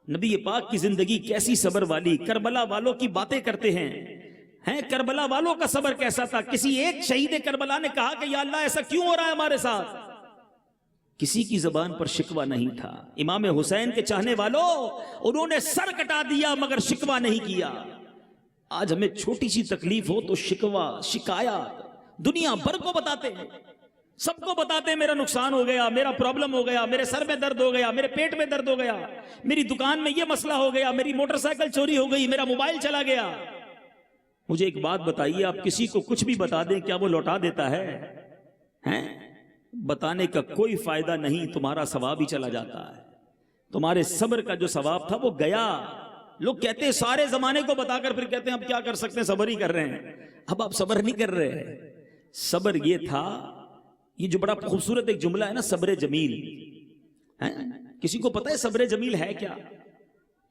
نبی پاک کی زندگی کیسی صبر والی، کربلا والوں کی باتیں کرتے ہیں کربلا والوں کا صبر کیسا تھا۔ کسی ایک شہید کربلا نے کہا کہ یا اللہ ایسا کیوں ہو رہا ہے ہمارے ساتھ؟ کسی کی زبان پر شکوہ نہیں تھا۔ امام حسین کے چاہنے والوں، انہوں نے سر کٹا دیا مگر شکوہ نہیں کیا۔ آج ہمیں چھوٹی سی تکلیف ہو تو شکوہ شکایات دنیا بھر کو بتاتے ہیں۔ سب کو بتاتے ہیں میرا نقصان ہو گیا, میرا پرابلم ہو گیا, میرے سر میں درد ہو گیا, میرے پیٹ میں درد ہو گیا, میری دکان میں یہ مسئلہ ہو گیا, میری موٹر سائیکل چوری ہو گئی, میرا موبائل چلا گیا. مجھے ایک بات بتائیے, آپ کسی کو کچھ بھی بتا دیں کیا وہ لوٹا دیتا ہے؟ ہیں؟ بتانے کا کوئی فائدہ نہیں, تمہارا ثواب ہی چلا جاتا ہے. تمہارے صبر کا جو ثواب تھا وہ گیا. لوگ کہتے ہیں سارے زمانے کو بتا کر پھر کہتے ہیں اب کیا کر سکتے ہیں, صبر ہی کر رہے ہیں. اب آپ صبر نہیں کر رہے ہیں. صبر یہ تھا, یہ جو بڑا خوبصورت ایک جملہ ہے نا, صبر جمیل. کسی کو پتا ہے صبر جمیل ہے کیا؟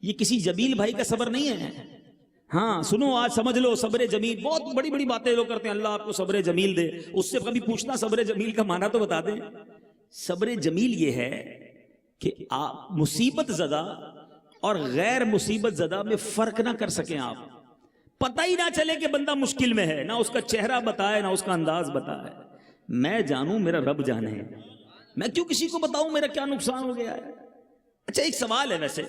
یہ کسی جمیل بھائی کا صبر نہیں ہے. ہاں سنو, آج سمجھ لو صبر جمیل. بہت بڑی بڑی باتیں لوگ کرتے ہیں, اللہ آپ کو صبر جمیل دے. اس سے کبھی پوچھنا صبر جمیل کا معنی تو بتا دیں. صبر جمیل یہ ہے کہ آپ مصیبت زدہ اور غیر مصیبت زدہ میں فرق نہ کر سکیں. آپ پتہ ہی نہ چلے کہ بندہ مشکل میں ہے, نہ اس کا چہرہ بتائے نہ اس کا انداز بتائے. میں جانوں, میرا رب جانے, میں کیوں کسی کو بتاؤں میرا کیا نقصان ہو گیا ہے. اچھا ایک سوال ہے, ویسے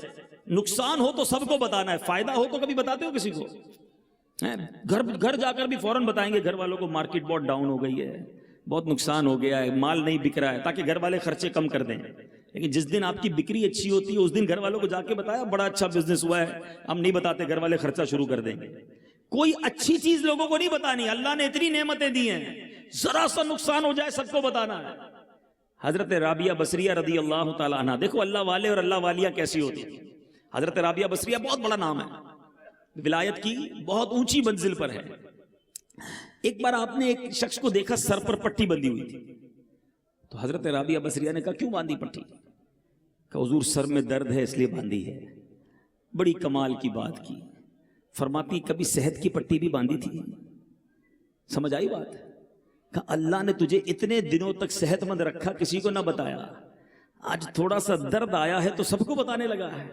نقصان ہو تو سب کو بتانا ہے, فائدہ ہو تو کبھی بتاتے ہو کسی کو؟ گھر جا کر بھی فوراً بتائیں گے گھر والوں کو مارکیٹ بہت ڈاؤن ہو گئی ہے, بہت نقصان ہو گیا ہے, مال نہیں بک رہا ہے, تاکہ گھر والے خرچے کم کر دیں. لیکن جس دن آپ کی بکری اچھی ہوتی ہے اس دن گھر والوں کو جا کے بتایا بڑا اچھا بزنس ہوا ہے, ہم نہیں بتاتے, گھر والے خرچہ شروع کر دیں گے. کوئی اچھی چیز لوگوں کو نہیں بتانی. اللہ نے اتنی نعمتیں دی ہیں, ذرا سا نقصان ہو جائے سب کو بتانا ہے. حضرت رابعہ بصریہ رضی اللہ تعالیٰ عنہ, دیکھو اللہ والے اور اللہ والیہ کیسی ہوتی تھی. حضرت رابعہ بصریہ بہت بڑا نام ہے, ولایت کی بہت اونچی منزل پر ہے. ایک بار آپ نے ایک شخص کو دیکھا سر پر پٹی بندھی ہوئی تھی, تو حضرت رابعہ بصریہ نے کہا کیوں باندھی پٹی؟ کہ حضور سر میں درد ہے اس لیے باندھی ہے. بڑی کمال کی بات کی. فرماتی کبھی صحت کی پٹی بھی باندھی تھی؟ سمجھ آئی بات؟ کہ اللہ نے تجھے اتنے دنوں تک صحت مند رکھا, کسی کو نہ بتایا, آج تھوڑا سا درد آیا ہے تو سب کو بتانے لگا ہے.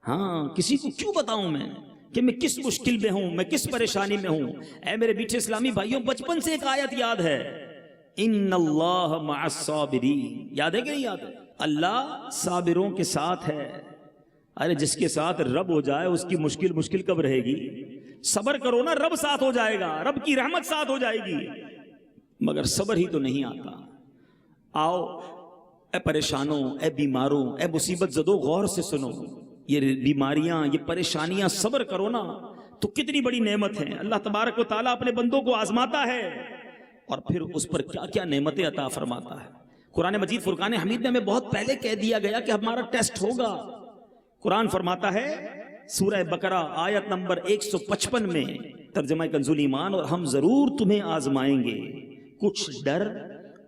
ہاں کسی کو کیوں بتاؤں میں کہ میں کس مشکل میں ہوں, میں کس پریشانی میں ہوں. اے میرے میٹھے اسلامی بھائیوں, بچپن سے ایک آیت یاد ہے, ان اللہ مع الصابرین. یاد ہے کہ نہیں یاد ہے؟ اللہ صابروں کے ساتھ ہے. ارے جس کے ساتھ رب ہو جائے اس کی مشکل کب رہے گی؟ صبر کرو نا, رب ساتھ ہو جائے گا, رب کی رحمت ساتھ ہو جائے گی. مگر صبر ہی تو نہیں آتا. آؤ اے پریشانوں, اے بیماروں, اے مصیبت زدوں, غور سے سنو. یہ بیماریاں, یہ پریشانیاں, صبر کرو نا تو کتنی بڑی نعمت ہیں. اللہ تبارک و تعالیٰ اپنے بندوں کو آزماتا ہے اور پھر اس پر کیا کیا نعمتیں عطا فرماتا ہے. قرآن مجید فرقان حمید میں ہمیں بہت پہلے کہہ دیا گیا کہ ہمارا ٹیسٹ ہوگا. قرآن فرماتا ہے سورہ بقرہ آیت نمبر 155 میں, ترجمہ کنز ایمان, اور ہم ضرور تمہیں آزمائیں گے کچھ ڈر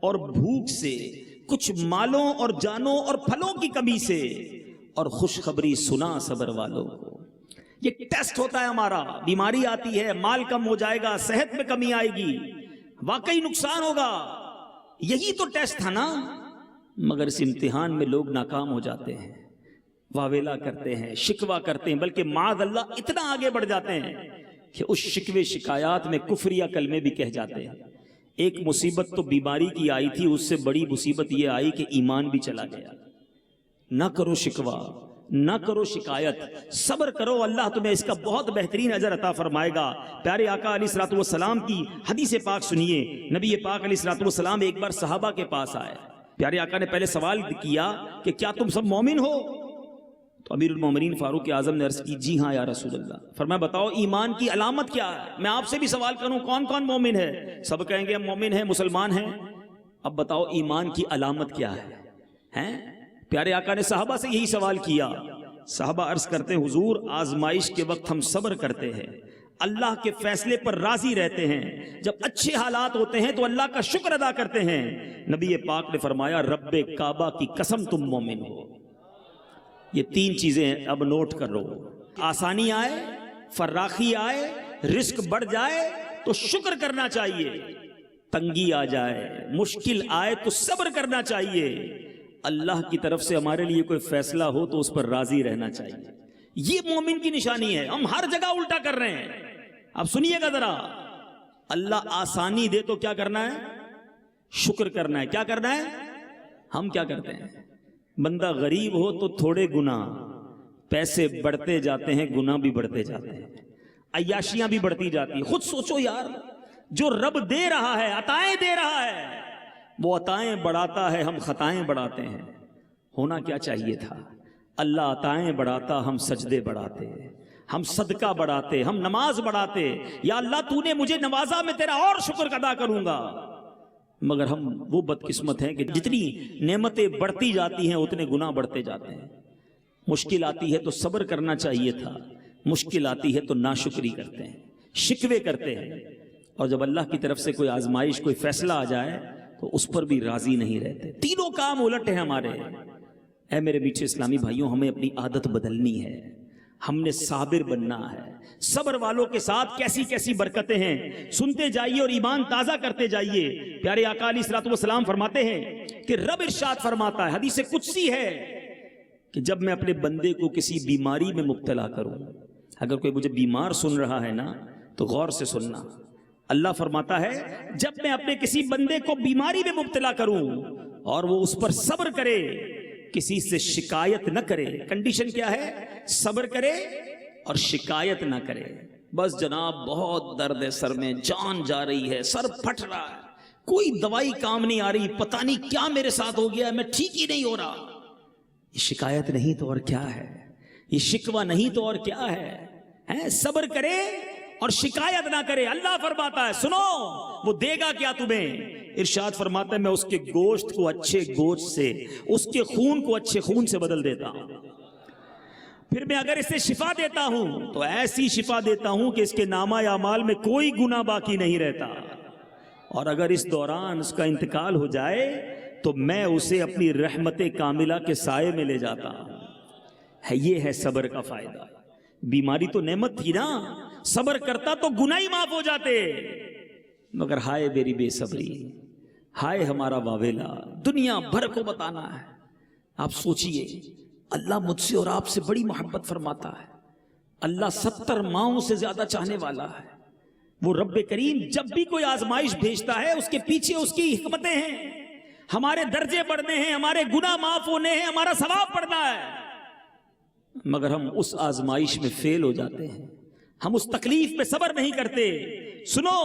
اور بھوک سے, کچھ مالوں اور جانوں اور پھلوں کی کمی سے, اور خوشخبری سنا صبر والوں کو. یہ ٹیسٹ ہوتا ہے ہمارا. بیماری آتی ہے, مال کم ہو جائے گا, صحت میں کمی آئے گی, واقعی نقصان ہوگا, یہی تو ٹیسٹ تھا نا. مگر اس امتحان میں لوگ ناکام ہو جاتے ہیں, واویلا کرتے ہیں, شکوہ کرتے ہیں, بلکہ معاذ اللہ اتنا آگے بڑھ جاتے ہیں کہ اس شکوے شکایات میں کفر یا کلمے بھی کہہ جاتے ہیں. ایک مصیبت تو بیماری کی آئی تھی, اس سے بڑی مصیبت یہ آئی کہ ایمان بھی چلا گیا. نہ کرو شکوہ, نہ کرو شکایت, صبر کرو, اللہ تمہیں اس کا بہت بہترین اجر عطا فرمائے گا. پیارے آقا علیہ الصلوۃ والسلام کی حدیث پاک سنیے. نبی پاک علیہ الصلوۃ والسلام ایک بار صحابہ کے پاس آئے. پیارے آقا نے پہلے سوال کیا کہ کیا تم سب مومن ہو؟ تو امیر المومنین فاروق اعظم نے عرض کی جی ہاں یا رسول اللہ. فرمایا بتاؤ ایمان کی علامت کیا ہے؟ میں آپ سے بھی سوال کروں کون کون مومن ہے؟ سب کہیں گے ہم مومن ہیں, مسلمان ہیں. اب بتاؤ ایمان کی علامت کیا ہے؟ ہیں پیارے آقا نے صحابہ سے یہی سوال کیا. صحابہ عرض کرتے ہیں حضور آزمائش کے وقت ہم صبر کرتے ہیں, اللہ کے فیصلے پر راضی رہتے ہیں, جب اچھے حالات ہوتے ہیں تو اللہ کا شکر ادا کرتے ہیں. نبی پاک نے فرمایا رب کعبہ کی قسم تم مومن ہو. یہ تین چیزیں اب نوٹ کر لو. آسانی آئے, فراخی آئے, رزق بڑھ جائے تو شکر کرنا چاہیے, تنگی آ جائے, مشکل آئے تو صبر کرنا چاہیے, اللہ کی طرف سے ہمارے لیے کوئی فیصلہ ہو تو اس پر راضی رہنا چاہیے. یہ مومن کی نشانی ہے. ہم ہر جگہ الٹا کر رہے ہیں. اب سنیے گا ذرا, اللہ آسانی دے تو کیا کرنا ہے؟ شکر کرنا ہے. کیا کرنا ہے؟ ہم کیا کرتے ہیں؟ بندہ غریب ہو تو تھوڑے گناہ, پیسے بڑھتے جاتے ہیں, گناہ بھی بڑھتے جاتے ہیں, عیاشیاں بھی بڑھتی جاتی ہیں. خود سوچو یار, جو رب دے رہا ہے, عطائیں دے رہا ہے, وہ عطائیں بڑھاتا ہے، ہم خطائیں بڑھاتے ہیں۔ ہونا کیا چاہیے تھا؟ اللہ عطائیں بڑھاتا، ہم سجدے بڑھاتے، ہم صدقہ بڑھاتے، ہم نماز بڑھاتے۔ یا اللہ تو نے مجھے نوازا، میں تیرا اور شکر ادا کروں گا۔ مگر ہم وہ بدقسمت ہیں کہ جتنی نعمتیں بڑھتی جاتی ہیں اتنے گناہ بڑھتے جاتے ہیں۔ مشکل آتی ہے تو صبر کرنا چاہیے تھا، مشکل آتی ہے تو ناشکری کرتے ہیں، شکوے کرتے ہیں، اور جب اللہ کی طرف سے کوئی آزمائش، کوئی فیصلہ آ جائے تو اس پر بھی راضی نہیں رہتے۔ تینوں کام الٹ ہیں ہمارے۔ اے میرے میٹھے اسلامی بھائیوں، ہمیں اپنی عادت بدلنی ہے، ہم نے صابر بننا ہے۔ صبر والوں کے ساتھ کیسی کیسی برکتیں ہیں، سنتے جائیے اور ایمان تازہ کرتے جائیے۔ پیارے آقا علیہ الصلوۃ والسلام فرماتے ہیں کہ رب ارشاد فرماتا ہے، حدیث قدسی ہے، کہ جب میں اپنے بندے کو کسی بیماری میں مبتلا کروں، اگر کوئی مجھے بیمار سن رہا ہے نا تو غور سے سننا، اللہ فرماتا ہے جب میں اپنے کسی بندے کو بیماری میں مبتلا کروں اور وہ اس پر صبر کرے، کسی سے شکایت نہ کرے، کنڈیشن کیا ہے؟ صبر کرے اور شکایت نہ کرے۔ بس جناب بہت درد ہے سر میں، جان جا رہی ہے، سر پھٹ رہا ہے، کوئی دوائی کام نہیں آ رہی، پتہ نہیں کیا میرے ساتھ ہو گیا، میں ٹھیک ہی نہیں ہو رہا۔ یہ شکایت نہیں تو اور کیا ہے، یہ شکوہ نہیں تو اور کیا ہے؟ صبر کرے اور شکایت نہ کرے۔ اللہ فرماتا ہے سنو وہ دے گا کیا تمہیں؟ ارشاد فرماتا ہے میں اس کے گوشت کو اچھے گوشت سے، اس کے خون کو اچھے خون سے بدل دیتا ہوں۔ پھر میں اگر اسے شفا دیتا ہوں تو ایسی شفا دیتا ہوں کہ اس کے نامہ اعمال میں کوئی گناہ باقی نہیں رہتا، اور اگر اس دوران اس کا انتقال ہو جائے تو میں اسے اپنی رحمت کاملہ کے سائے میں لے جاتا ہوں۔ یہ ہے صبر کا فائدہ۔ بیماری تو نعمت تھی نا، صبر کرتا تو گناہ ہی معاف ہو جاتے، مگر ہائے میری بے صبری، ہائے ہمارا واویلا، دنیا بھر کو بتانا ہے۔ آپ سوچئے اللہ مجھ سے اور آپ سے بڑی محبت فرماتا ہے، اللہ 70 ماؤں سے زیادہ چاہنے والا ہے۔ وہ رب کریم جب بھی کوئی آزمائش بھیجتا ہے اس کے پیچھے اس کی حکمتیں ہیں، ہمارے درجے بڑھنے ہیں، ہمارے گناہ معاف ہونے ہیں، ہمارا ثواب بڑھنا ہے، مگر ہم اس آزمائش میں فیل ہو جاتے ہیں، ہم اس تکلیف پہ صبر نہیں کرتے۔ سنو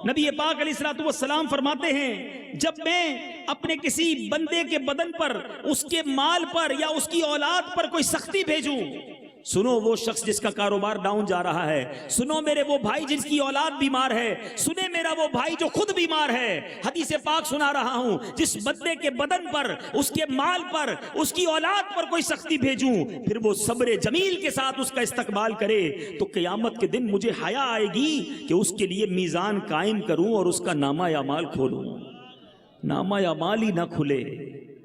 نبی پاک علیہ الصلوۃ والسلام فرماتے ہیں جب میں اپنے کسی بندے کے بدن پر، اس کے مال پر یا اس کی اولاد پر کوئی سختی بھیجوں، سنو وہ شخص جس کا کاروبار ڈاؤن جا رہا ہے، سنو میرے وہ بھائی جس کی اولاد بیمار ہے، سنے میرا وہ بھائی جو خود بیمار ہے، حدیث پاک سنا رہا ہوں، جس بندے کے بدن پر، اس کے مال پر، اس کی اولاد پر کوئی سختی بھیجوں، پھر وہ صبر جمیل کے ساتھ اس کا استقبال کرے، تو قیامت کے دن مجھے حیا آئے گی کہ اس کے لیے میزان قائم کروں اور اس کا نامہ اعمال کھولوں۔ نامہ اعمال ہی نہ کھلے،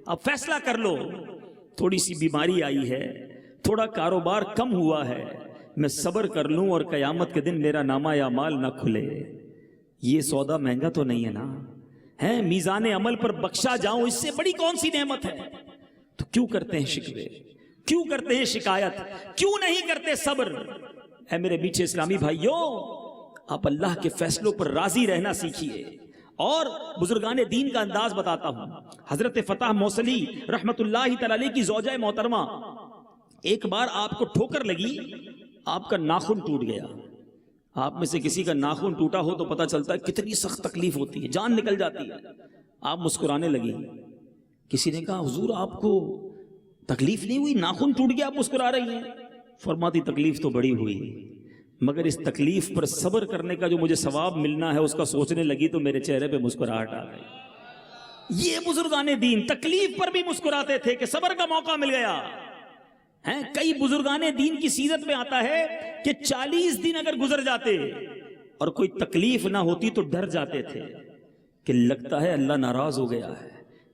اب فیصلہ کر لو، تھوڑی سی بیماری آئی ہے، تھوڑا کاروبار کم ہوا ہے، میں صبر کر لوں اور قیامت کے دن میرا نامہ اعمال نہ کھلے۔ یہ سودا مہنگا تو نہیں ہے نا، ہے میزان عمل پر بخشا جاؤں، اس سے بڑی کون سی نعمت ہے؟ تو کیوں کرتے ہیں شکوے، کیوں کرتے ہیں شکایت، کیوں نہیں کرتے صبر؟ اے میرے میٹھے اسلامی بھائیوں، آپ اللہ کے فیصلوں پر راضی رہنا سیکھیے۔ اور بزرگان دین کا انداز بتاتا ہوں، حضرت فتح موصلی رحمت اللہ تعالی علیہ کی زوجہ محترمہ، ایک بار آپ کو ٹھوکر لگی، آپ کا ناخن ٹوٹ گیا۔ آپ میں سے کسی کا ناخن ٹوٹا ہو تو پتہ چلتا ہے کتنی سخت تکلیف ہوتی ہے، جان نکل جاتی ہے۔ آپ مسکرانے لگی، کسی نے کہا حضور آپ کو تکلیف نہیں ہوئی، ناخن ٹوٹ گیا آپ مسکرا رہی ہیں؟ فرماتی تکلیف تو بڑی ہوئی، مگر اس تکلیف پر صبر کرنے کا جو مجھے ثواب ملنا ہے اس کا سوچنے لگی تو میرے چہرے پہ مسکراہٹ آ گئی۔ یہ بزرگان دین تکلیف پر بھی مسکراتے تھے کہ صبر کا موقع مل گیا۔ کئی بزرگان دین کی سیرت میں آتا ہے کہ 40 دن اگر گزر جاتے اور کوئی تکلیف نہ ہوتی تو ڈر جاتے تھے کہ لگتا ہے اللہ ناراض ہو گیا ہے،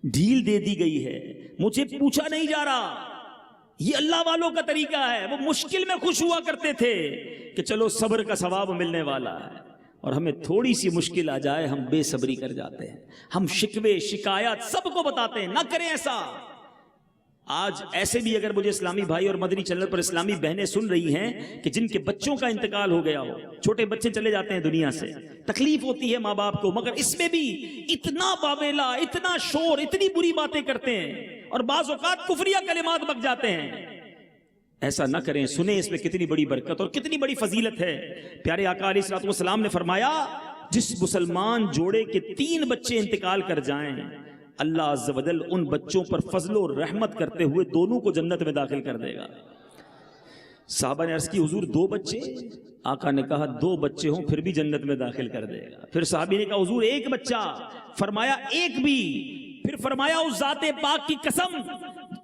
ڈھیل دے دی گئی ہے، مجھے پوچھا نہیں جا رہا۔ یہ اللہ والوں کا طریقہ ہے، وہ مشکل میں خوش ہوا کرتے تھے کہ چلو صبر کا ثواب ملنے والا ہے، اور ہمیں تھوڑی سی مشکل آ جائے ہم بے صبری کر جاتے ہیں، ہم شکوے شکایات سب کو بتاتے ہیں، نہ کریں ایسا۔ آج ایسے بھی اگر مجھے اسلامی بھائی اور مدنی چینل پر اسلامی بہنیں سن رہی ہیں کہ جن کے بچوں کا انتقال ہو گیا ہو، چھوٹے بچے چلے جاتے ہیں دنیا سے، تکلیف ہوتی ہے ماں باپ کو، مگر اس میں بھی اتنا باویلا، اتنا شور، اتنی بری باتیں کرتے ہیں اور بعض اوقات کفریہ کلمات بک جاتے ہیں۔ ایسا نہ کریں، سنیں اس میں کتنی بڑی برکت اور کتنی بڑی فضیلت ہے۔ پیارے آقا علیہ الصلوۃ والسلام نے فرمایا جس مسلمان جوڑے کے 3 بچے انتقال کر جائیں، اللہ عز و جل ان بچوں پر فضل و رحمت کرتے ہوئے دونوں کو جنت میں داخل کر دے گا۔ صحابہ نے عرض کی حضور 2 بچے؟ آقا نے کہا 2 بچے ہوں پھر بھی جنت میں داخل کر دے گا۔ پھر صحابی نے کہا حضور 1 بچہ؟ فرمایا 1 بھی۔ پھر فرمایا اس ذات پاک کی قسم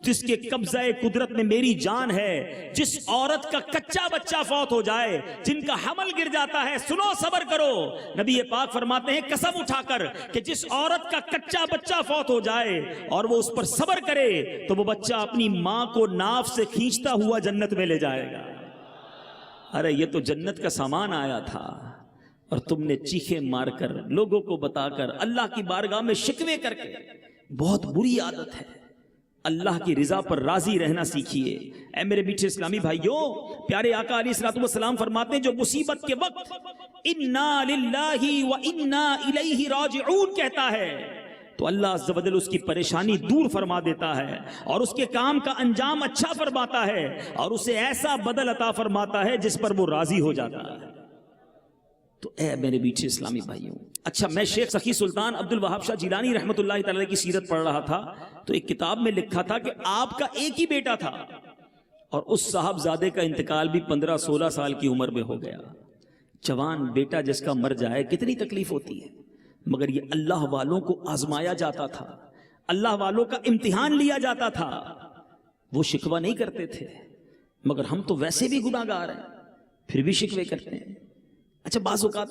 جس کے قبضہ قدرت میں میری جان ہے، جس عورت کا کچا بچہ فوت ہو جائے، جن کا حمل گر جاتا ہے، سنو صبر کرو، نبی پاک فرماتے ہیں قسم اٹھا کر کہ جس عورت کا کچا بچہ فوت ہو جائے اور وہ اس پر صبر کرے تو وہ بچہ اپنی ماں کو ناف سے کھینچتا ہوا جنت میں لے جائے گا۔ ارے یہ تو جنت کا سامان آیا تھا اور تم نے چیخیں مار کر لوگوں کو بتا کر اللہ کی بارگاہ میں شکوے کر کے، بہت بری عادت ہے۔ اللہ کی رضا پر راضی رہنا سیکھیے۔ اے میرے میٹھے اسلامی بھائیوں، پیارے آقا علیہ الصلوۃ والسلام فرماتے ہیں جو مصیبت کے وقت انا للہ و انا الیہ راجعون کہتا ہے تو اللہ عز و جل اس کی پریشانی دور فرما دیتا ہے اور اس کے کام کا انجام اچھا فرماتا ہے اور اسے ایسا بدل عطا فرماتا ہے جس پر وہ راضی ہو جاتا ہے۔ تو اے میرے میٹھے اسلامی بھائیوں، اچھا میں شیخ سخی سلطان عبد الوہاب شاہ جیلانی رحمۃ اللہ تعالی کی سیرت پڑھ رہا تھا تو ایک کتاب میں لکھا تھا کہ آپ کا ایک ہی بیٹا تھا اور اس صاحبزادے کا انتقال بھی 15-16 سال کی عمر میں ہو گیا۔ جوان بیٹا جس کا مر جائے کتنی تکلیف ہوتی ہے، مگر یہ اللہ والوں کو آزمایا جاتا تھا، اللہ والوں کا امتحان لیا جاتا تھا، وہ شکوہ نہیں کرتے تھے، مگر ہم تو ویسے بھی گناہ گار ہیں پھر بھی شکوے کرتے ہیں۔ اچھا بعض اوقات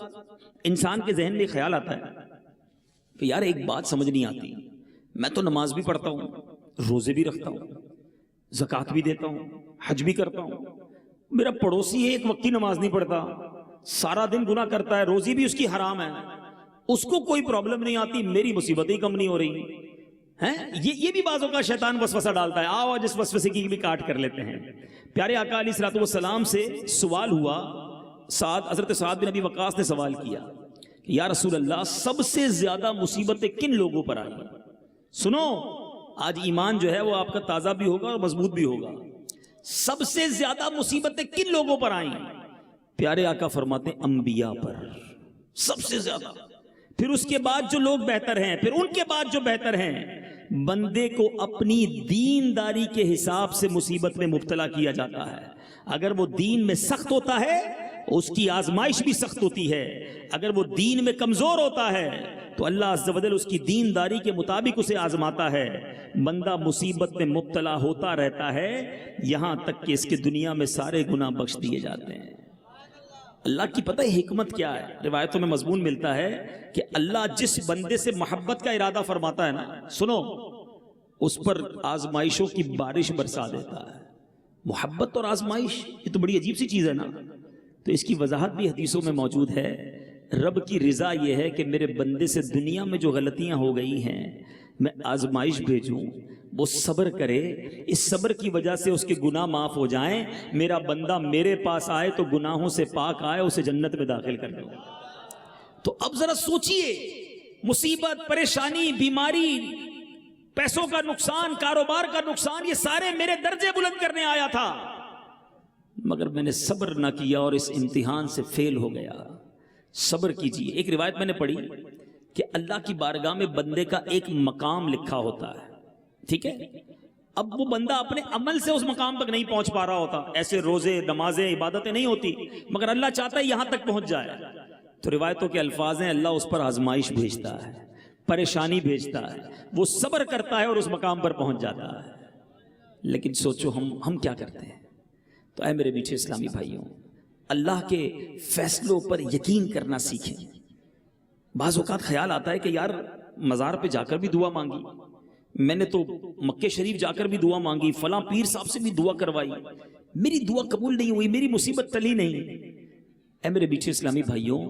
انسان کے ذہن میں خیال آتا ہے کہ یار ایک بات سمجھ نہیں آتی، میں تو نماز بھی پڑھتا ہوں، روزے بھی رکھتا ہوں، زکوٰۃ بھی دیتا ہوں، حج بھی کرتا ہوں، میرا پڑوسی ہے ایک وقت کی نماز نہیں پڑھتا، سارا دن گناہ کرتا ہے، روزی بھی اس کی حرام ہے، اس کو کوئی پرابلم نہیں آتی، میری مصیبتیں کم نہیں ہو رہی ہیں۔ یہ بھی بعضوں کا شیطان وسوسہ ڈالتا ہے، آؤ آج اس وسوسے کی بھی کاٹ کر لیتے ہیں۔ پیارے آقا علیہ الصلوۃ والسلام سے سوال ہوا، حضرت سعد بن ابی وقاص نے سوال کیا کہ یا رسول اللہ سب سے زیادہ مصیبتیں کن لوگوں پر آئی؟ سنو آج ایمان جو ہے وہ آپ کا تازہ بھی ہوگا اور مضبوط بھی ہوگا۔ سب سے زیادہ مصیبتیں کن لوگوں پر آئیں؟ پیارے آقا فرماتے ہیں انبیاء پر سب سے زیادہ، پھر اس کے بعد جو لوگ بہتر ہیں، پھر ان کے بعد جو بہتر ہیں۔ بندے کو اپنی دینداری کے حساب سے مصیبت میں مبتلا کیا جاتا ہے۔ اگر وہ دین میں سخت ہوتا ہے اس کی آزمائش بھی سخت ہوتی ہے، اگر وہ دین میں کمزور ہوتا ہے تو اللہ عز و جل اس کی دینداری کے مطابق اسے آزماتا ہے۔ بندہ مصیبت میں مبتلا ہوتا رہتا ہے یہاں تک کہ اس کے دنیا میں سارے گناہ بخش دیے جاتے ہیں۔ اللہ کی پتہ ہے حکمت کیا ہے؟ روایتوں میں مضمون ملتا ہے کہ اللہ جس بندے سے محبت کا ارادہ فرماتا ہے نا، سنو، اس پر آزمائشوں کی بارش برسا دیتا ہے۔ محبت اور آزمائش یہ تو بڑی عجیب سی چیز ہے نا، تو اس کی وضاحت بھی حدیثوں میں موجود ہے۔ رب کی رضا یہ ہے کہ میرے بندے سے دنیا میں جو غلطیاں ہو گئی ہیں میں آزمائش بھیجوں، وہ صبر کرے، اس صبر کی وجہ سے اس کے گناہ معاف ہو جائیں، میرا بندہ میرے پاس آئے تو گناہوں سے پاک آئے، اسے جنت میں داخل کر دوں۔ تو اب ذرا سوچئے، مصیبت، پریشانی، بیماری، پیسوں کا نقصان، کاروبار کا نقصان، یہ سارے میرے درجے بلند کرنے آیا تھا، مگر میں نے صبر نہ کیا اور اس امتحان سے فیل ہو گیا۔ صبر کیجیے۔ ایک روایت میں نے پڑھی کہ اللہ کی بارگاہ میں بندے کا ایک مقام لکھا ہوتا ہے، ٹھیک ہے؟ اب وہ بندہ اپنے عمل سے اس مقام تک نہیں پہنچ پا رہا ہوتا، ایسے روزے، نمازیں، عبادتیں نہیں ہوتی، مگر اللہ چاہتا ہے یہاں تک پہنچ جائے۔ تو روایتوں کے الفاظ ہیں اللہ اس پر آزمائش بھیجتا ہے، پریشانی بھیجتا ہے، وہ صبر کرتا ہے اور اس مقام پر پہنچ جاتا ہے۔ لیکن سوچو ہم کیا کرتے ہیں؟ تو اے میرے میٹھے اسلامی بھائیوں، اللہ کے فیصلوں پر یقین کرنا سیکھیں۔ بعض اوقات خیال آتا ہے کہ یار مزار پہ جا کر بھی دعا مانگی، میں نے تو مکہ شریف جا کر بھی دعا مانگی، فلاں پیر صاحب سے بھی دعا کروائی، میری دعا قبول نہیں ہوئی، میری مصیبت ٹلی نہیں۔ اے میرے میٹھے اسلامی بھائیوں،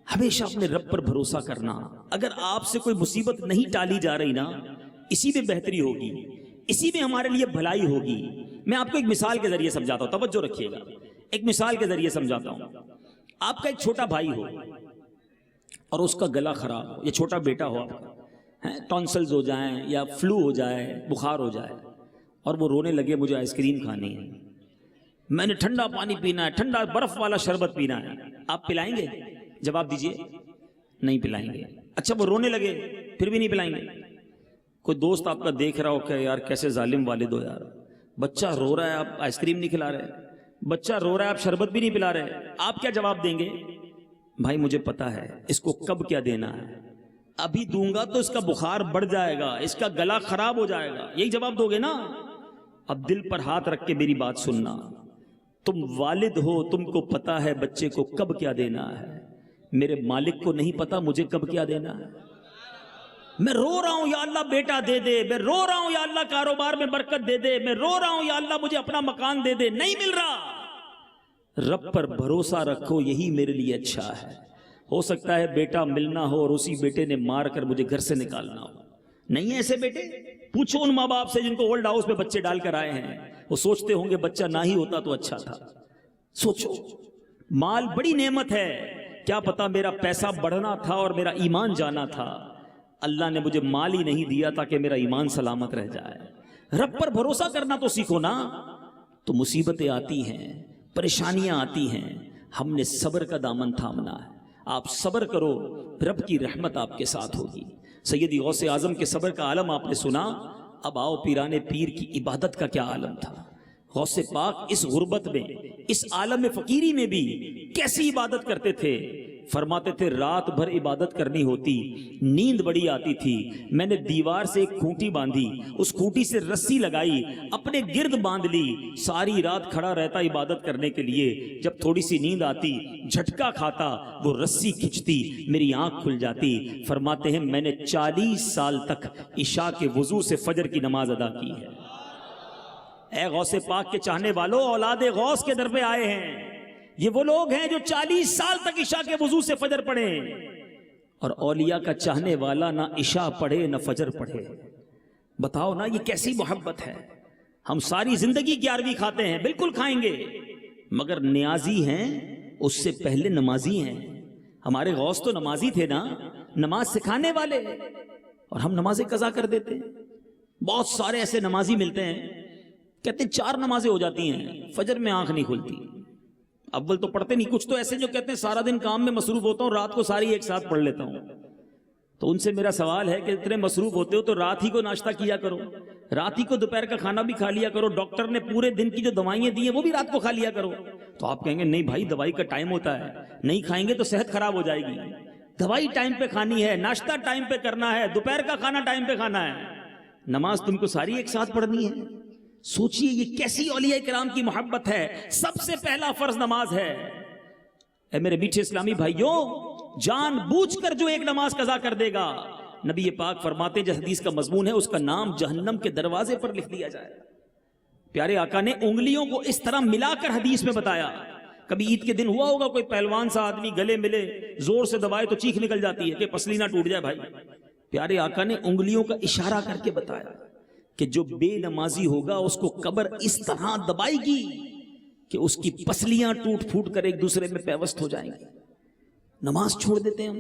ہمیشہ اپنے رب پر بھروسہ کرنا۔ اگر آپ سے کوئی مصیبت نہیں ٹالی جا رہی نا، اسی میں بہتری ہوگی، اسی میں ہمارے لیے بھلائی ہوگی۔ میں آپ کو ایک مثال کے ذریعے سمجھاتا ہوں، توجہ رکھیے گا، ایک مثال کے ذریعے سمجھاتا ہوں۔ آپ کا ایک چھوٹا بھائی ہو اور اس کا گلا خراب ہو، یا چھوٹا بیٹا ہو آپ کا، ٹونسلز ہو جائیں یا فلو ہو جائے، بخار ہو جائے، اور وہ رونے لگے مجھے آئس کریم کھانی ہے، میں نے ٹھنڈا پانی پینا ہے، ٹھنڈا برف والا شربت پینا ہے، آپ پلائیں گے؟ جواب دیجئے، نہیں پلائیں گے۔ اچھا وہ رونے لگے پھر بھی نہیں پلائیں گے؟ کوئی دوست آپ کا دیکھ رہا ہو کہ یار کیسے ظالم والد ہو یار، بچہ رو رہا ہے آپ آئس کریم نہیں کھلا رہے، بچہ رو رہا ہے آپ شربت بھی نہیں پلا رہے، آپ کیا جواب دیں گے؟ بھائی مجھے پتا ہے اس کو کب کیا دینا ہے، ابھی دوں گا تو اس کا بخار بڑھ جائے گا، اس کا گلا خراب ہو جائے گا، یہی جواب دو گے نا؟ اب دل پر ہاتھ رکھ کے میری بات سننا، تم والد ہو، تم کو پتا ہے بچے کو کب کیا دینا ہے، میرے مالک کو نہیں پتا مجھے کب کیا دینا ہے؟ میں رو رہا ہوں یا اللہ بیٹا دے دے، میں رو رہا ہوں یا اللہ کاروبار میں برکت دے دے، میں رو رہا ہوں یا اللہ مجھے اپنا مکان دے دے، نہیں مل رہا، رب پر بھروسہ رکھو، یہی میرے لیے اچھا ہے، ہو سکتا ہے بیٹا ملنا ہو اور اسی بیٹے نے مار کر مجھے گھر سے نکالنا ہو، نہیں ہے ایسے بیٹے؟ پوچھو ان ماں باپ سے جن کو اولڈ ہاؤس میں بچے ڈال کر آئے ہیں، وہ سوچتے ہوں گے بچہ نہ ہی ہوتا تو اچھا تھا۔ سوچو، مال بڑی نعمت ہے، کیا پتا میرا پیسہ بڑھنا تھا اور میرا ایمان جانا تھا، اللہ نے مجھے مال ہی نہیں دیا تاکہ میرا ایمان سلامت رہ جائے۔ رب پر بھروسہ کرنا تو سیکھو نا۔ تو مصیبتیں آتی ہیں، پریشانیاں آتی ہیں، ہم نے صبر کا دامن تھامنا ہے۔ آپ صبر کرو، رب کی رحمت آپ کے ساتھ ہوگی۔ سیدی غوث اعظم کے صبر کا عالم آپ نے سنا، اب آؤ پیرانے پیر کی عبادت کا کیا عالم تھا۔ غوث پاک اس غربت میں، اس عالم فقیری میں بھی کیسی عبادت کرتے تھے۔ فرماتے تھے رات بھر عبادت کرنی ہوتی، نیند بڑی آتی تھی، میں نے دیوار سے ایک کھوٹی باندھی، اس کھوٹی سے رسی لگائی، اپنے گرد باندھ لی، ساری رات کھڑا رہتا عبادت کرنے کے لیے، جب تھوڑی سی نیند آتی جھٹکا کھاتا، وہ رسی کھچتی، میری آنکھ کھل جاتی۔ فرماتے ہیں میں نے 40 سال تک عشاء کے وضو سے فجر کی نماز ادا کی ہے۔ اے غوث پاک کے چاہنے والوں، اولاد غوث کے در پہ آئے ہیں، یہ وہ لوگ ہیں جو 40 سال تک عشاء کے وضو سے فجر پڑھیں، اور اولیاء کا چاہنے والا نہ عشاء پڑھے نہ فجر پڑھے۔ بتاؤ نا یہ کیسی محبت ہے۔ ہم ساری زندگی 11ویں کھاتے ہیں، بالکل کھائیں گے، مگر نیازی ہیں اس سے پہلے نمازی ہیں۔ ہمارے غوث تو نمازی تھے نا، نماز سکھانے والے، اور ہم نمازیں قضا کر دیتے ہیں۔ بہت سارے ایسے نمازی ملتے ہیں، کہتے ہیں 4 نمازیں ہو جاتی ہیں، فجر میں آنکھ نہیں کھلتی۔ اول تو پڑھتے نہیں، کچھ تو ایسے جو کہتے ہیں سارا دن کام میں مصروف ہوتا ہوں، رات کو ساری ایک ساتھ پڑھ لیتا ہوں۔ تو ان سے میرا سوال ہے کہ اتنے مصروف ہوتے ہو تو رات ہی کو ناشتہ کیا کرو، رات ہی کو دوپہر کا کھانا بھی کھا لیا کرو، ڈاکٹر نے پورے دن کی جو دوائیں دی ہیں وہ بھی رات کو کھا لیا کرو۔ تو آپ کہیں گے نہیں بھائی دوائی کا ٹائم ہوتا ہے، نہیں کھائیں گے تو صحت خراب ہو جائے گی، دوائی ٹائم پہ کھانی ہے، ناشتہ ٹائم پہ کرنا ہے، دوپہر کا کھانا ٹائم پہ کھانا ہے، نماز تم کو ساری ایک ساتھ پڑھنی ہے۔ سوچئے یہ کیسی اولیاء کرام کی محبت ہے۔ سب سے پہلا فرض نماز ہے۔ اے میرے میٹھے اسلامی بھائیوں، جان بوجھ کر جو ایک نماز قضا کر دے گا، نبی پاک فرماتے ہیں جس حدیث کا مضمون ہے اس کا نام جہنم کے دروازے پر لکھ دیا جائے۔ پیارے آقا نے انگلیوں کو اس طرح ملا کر حدیث میں بتایا۔ کبھی عید کے دن ہوا ہوگا کوئی پہلوان سا آدمی گلے ملے، زور سے دبائے تو چیخ نکل جاتی ہے کہ پسلی نہ ٹوٹ جائے بھائی۔ پیارے آقا نے انگلیوں کا اشارہ کر کے بتایا کہ جو بے نمازی ہوگا اس کو قبر اس طرح دبائے گی کہ اس کی پسلیاں ٹوٹ پھوٹ کر ایک دوسرے میں پیوست ہو جائیں گی۔ نماز چھوڑ دیتے ہیں ہم۔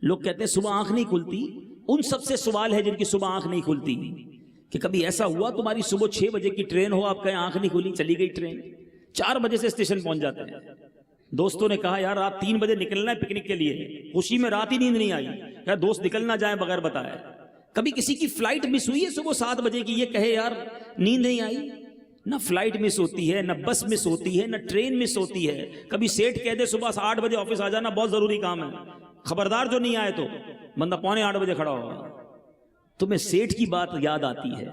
لوگ کہتے ہیں صبح آنکھ نہیں کھلتی، ان سب سے سوال ہے جن کی صبح آنکھ نہیں کھلتی کہ کبھی ایسا ہوا تمہاری صبح 6 بجے کی ٹرین ہو، آپ کہیں آنکھ نہیں کھلی، چلی گئی ٹرین، 4 بجے سے اسٹیشن پہنچ جاتے ہیں۔ دوستوں نے کہا یار رات 3 بجے نکلنا ہے پکنک کے لیے، خوشی میں رات ہی نیند نہیں آئی، یار دوست نکل نہ جائیں بغیر بتائے۔ کبھی کسی کی فلائٹ مس ہوئی ہے صبح 7 بجے کی، یہ کہے یار نیند نہیں آئی؟ نہ فلائٹ مس ہوتی ہے، نہ بس مس ہوتی ہے، نہ ٹرین مس ہوتی ہے۔ کبھی سیٹ کہہ دے صبح 8 بجے آفس آ جانا، بہت ضروری کام ہے، خبردار جو نہیں آئے تو بندہ 7:45 بجے کھڑا ہوگا۔ تمہیں سیٹ کی بات یاد آتی ہے،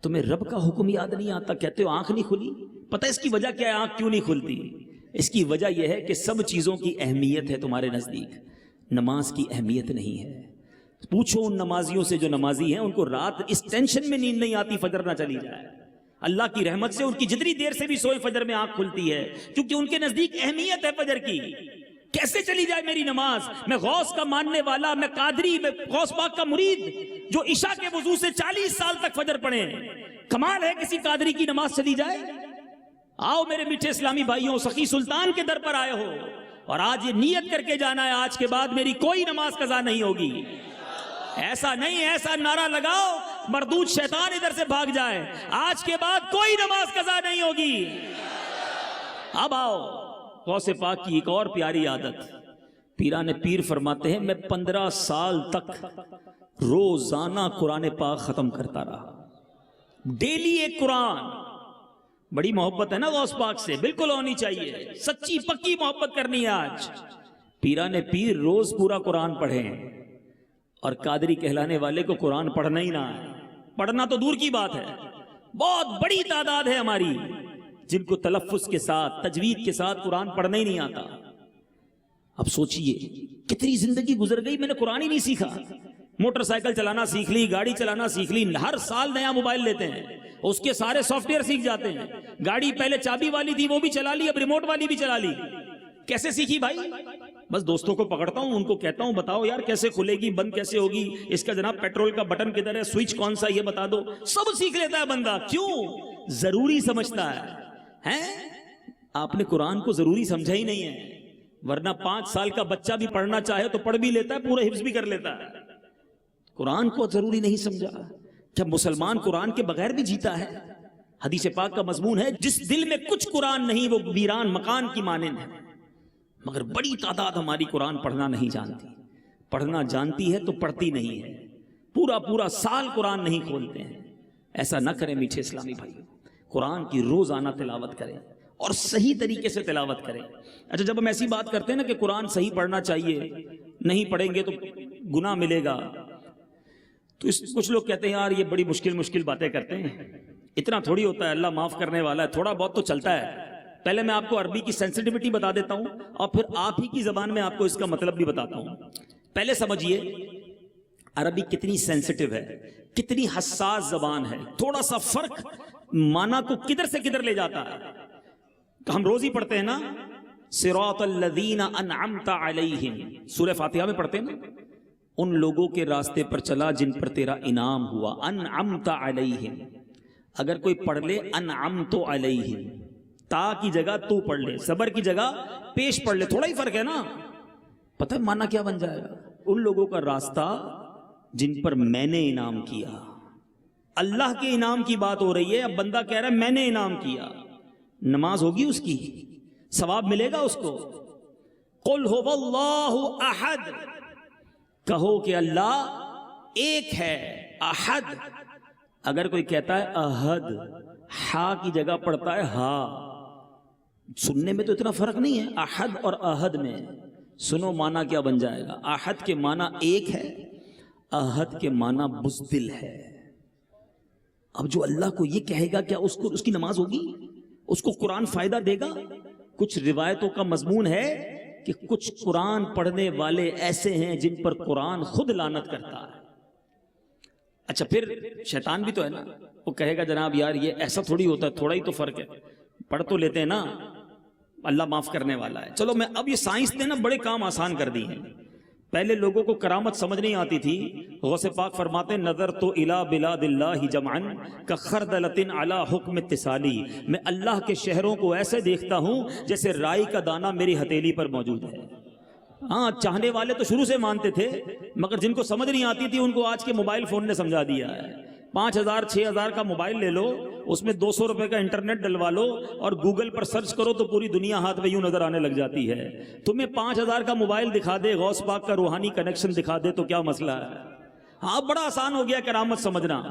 تمہیں رب کا حکم یاد نہیں آتا، کہتے ہو آنکھ نہیں کھلی۔ پتہ اس کی وجہ کیا ہے آنکھ کیوں نہیں کھلتی؟ اس کی وجہ یہ ہے کہ سب چیزوں کی اہمیت ہے تمہارے نزدیک، نماز کی اہمیت نہیں ہے۔ پوچھو ان نمازیوں سے جو نمازی ہیں، ان کو رات اس ٹینشن میں نیند نہیں آتی فجر نہ چلی جائے۔ اللہ کی رحمت سے ان کی جتنی دیر سے بھی سوئے فجر میں آنکھ کھلتی ہے، کیونکہ ان کے نزدیک اہمیت ہے فجر کی۔ کیسے چلی جائے میری نماز؟ میں غوث کا ماننے والا، میں قادری، میں غوث پاک کا مرید، جو عشاء کے وضو سے 40 سال تک فجر پڑھے، کمال ہے کسی قادری کی نماز چلی جائے؟ آؤ میرے میٹھے اسلامی بھائیوں، سخی سلطان کے در پر آئے ہو، اور آج یہ نیت کر کے جانا ہے آج کے بعد میری کوئی نماز قضا نہیں ہوگی۔ ایسا نہیں، ایسا نعرہ لگاؤ مردود شیطان ادھر سے بھاگ جائے، آج کے بعد کوئی نماز قضا نہیں ہوگی۔ اب آؤ غوث پاک کی ایک اور پیاری عادت، پیران پیر فرماتے ہیں میں 15 سال تک روزانہ قرآن پاک ختم کرتا رہا، ڈیلی ایک قرآن. بڑی محبت ہے نا غوث پاک سے، بالکل ہونی چاہیے، سچی پکی محبت کرنی ہے. آج پیران پیر روز پورا قرآن پڑھیں، اور قادری کہلانے والے کو قرآن پڑھنا ہی نہ ہے. پڑھنا تو دور کی بات ہے، بہت بڑی تعداد ہے ہماری جن کو تلفظ کے ساتھ، تجوید کے ساتھ قرآن پڑھنا ہی نہیں آتا. اب سوچئے کتنی زندگی گزر گئی، میں نے قرآن ہی نہیں سیکھا. موٹر سائیکل چلانا سیکھ لی، گاڑی چلانا سیکھ لی، ہر سال نیا موبائل لیتے ہیں، اس کے سارے سافٹ ویئر سیکھ جاتے ہیں. گاڑی پہلے چابی والی تھی وہ بھی چلا لی، اب ریموٹ والی بھی چلا لی. کیسے سیکھی بھائی؟ بس دوستوں کو پکڑتا ہوں، ان کو کہتا ہوں بتاؤ یار کیسے کھلے گی، بند کیسے ہوگی، اس کا جناب پیٹرول کا بٹن کدھر ہے، سوئچ کون سا یہ بتا دو. سب سیکھ لیتا ہے بندہ. کیوں؟ ضروری سمجھتا ہے. آپ نے قرآن کو ضروری سمجھا ہی نہیں ہے، ورنہ 5 سال کا بچہ بھی پڑھنا چاہے تو پڑھ بھی لیتا ہے، پورا حفظ بھی کر لیتا ہے. قرآن کو ضروری نہیں سمجھا. جب مسلمان قرآن کے بغیر بھی جیتا ہے، حدیث پاک کا مضمون ہے جس دل میں کچھ قرآن نہیں وہ ویران مکان کی مانند ہے. مگر بڑی تعداد ہماری قرآن پڑھنا نہیں جانتی. پڑھنا جانتی ہے تو پڑھتی نہیں ہے، پورا سال قرآن نہیں کھولتے ہیں. ایسا نہ کریں میٹھے اسلامی بھائی، قرآن کی روزانہ تلاوت کریں اور صحیح طریقے سے تلاوت کریں. اچھا جب ہم ایسی بات کرتے ہیں نا کہ قرآن صحیح پڑھنا چاہیے، نہیں پڑھیں گے تو گناہ ملے گا، تو کچھ لوگ کہتے ہیں یار یہ بڑی مشکل باتیں کرتے ہیں، اتنا تھوڑی ہوتا ہے، اللہ معاف کرنے والا ہے، تھوڑا بہت تو چلتا ہے. پہلے میں آپ کو عربی کی سینسٹیوٹی بتا دیتا ہوں اور پھر آپ ہی کی زبان میں آپ کو اس کا مطلب بھی بتاتا ہوں. پہلے سمجھیے عربی کتنی سینسٹیو ہے، کتنی حساس زبان ہے. تھوڑا سا فرق معنی کو کدھر سے کدھر لے جاتا ہے. ہم روز ہی پڑھتے ہیں نا صراط الذین انعمت علیہم، سورہ فاتحہ میں پڑھتے ہیں نا، ان لوگوں کے راستے پر چلا جن پر تیرا انعام ہوا. انعمت علیہم، اگر کوئی پڑھ لے انعمت علیہم، تا کی جگہ تو پڑھ لے، صبر کی جگہ پیش پڑھ لے، تھوڑا ہی فرق ہے نا. پتہ ہے معنی کیا بن جائے گا؟ ان لوگوں کا راستہ جن پر میں نے انعام کیا. اللہ کے انعام کی بات ہو رہی ہے، اب بندہ کہہ رہا ہے میں نے انعام کیا. نماز ہوگی اس کی، ثواب ملے گا اس کو. قل هو اللہ احد، کہو کہ اللہ ایک ہے، احد. اگر کوئی کہتا ہے احد، ہا کی جگہ پڑھتا ہے ہا، سننے میں تو اتنا فرق نہیں ہے احد اور احد میں. سنو معنی کیا بن جائے گا. احد کے معنی ایک ہے، احد کے معنی بزدل ہے. اب جو اللہ کو یہ کہے گا کیا اس کی نماز ہوگی؟ اس کو قرآن فائدہ دے گا؟ کچھ روایتوں کا مضمون ہے کہ کچھ قرآن پڑھنے والے ایسے ہیں جن پر قرآن خود لعنت کرتا ہے. اچھا پھر شیطان بھی تو ہے نا، وہ کہے گا جناب یار یہ ایسا تھوڑی ہوتا ہے، تھوڑا ہی تو فرق ہے، پڑھ تو لیتے ہیں نا، اللہ معاف کرنے والا ہے. چلو میں اب یہ سائنس نے نا بڑے کام آسان کر دی ہیں. پہلے لوگوں کو کرامت سمجھ نہیں آتی تھی. غوث پاک فرماتے ہیں نظر تو الی بلاد اللہ جمعا کخردلۃ علی حکم اتصالی، میں اللہ کے شہروں کو ایسے دیکھتا ہوں جیسے رائی کا دانہ میری ہتھیلی پر موجود ہے. ہاں چاہنے والے تو شروع سے مانتے تھے، مگر جن کو سمجھ نہیں آتی تھی ان کو آج کے موبائل فون نے سمجھا دیا ہے. 5000 6000 کا موبائل لے لو، اس میں 200 روپے کا انٹرنیٹ ڈلوا لو اور گوگل پر سرچ کرو تو پوری دنیا ہاتھ میں یوں نظر آنے لگ جاتی ہے. تمہیں 5000 کا موبائل دکھا دے، غوث پاک کا روحانی کنیکشن دکھا دے تو کیا مسئلہ ہے؟ ہاں بڑا آسان ہو گیا کرامت سمجھنا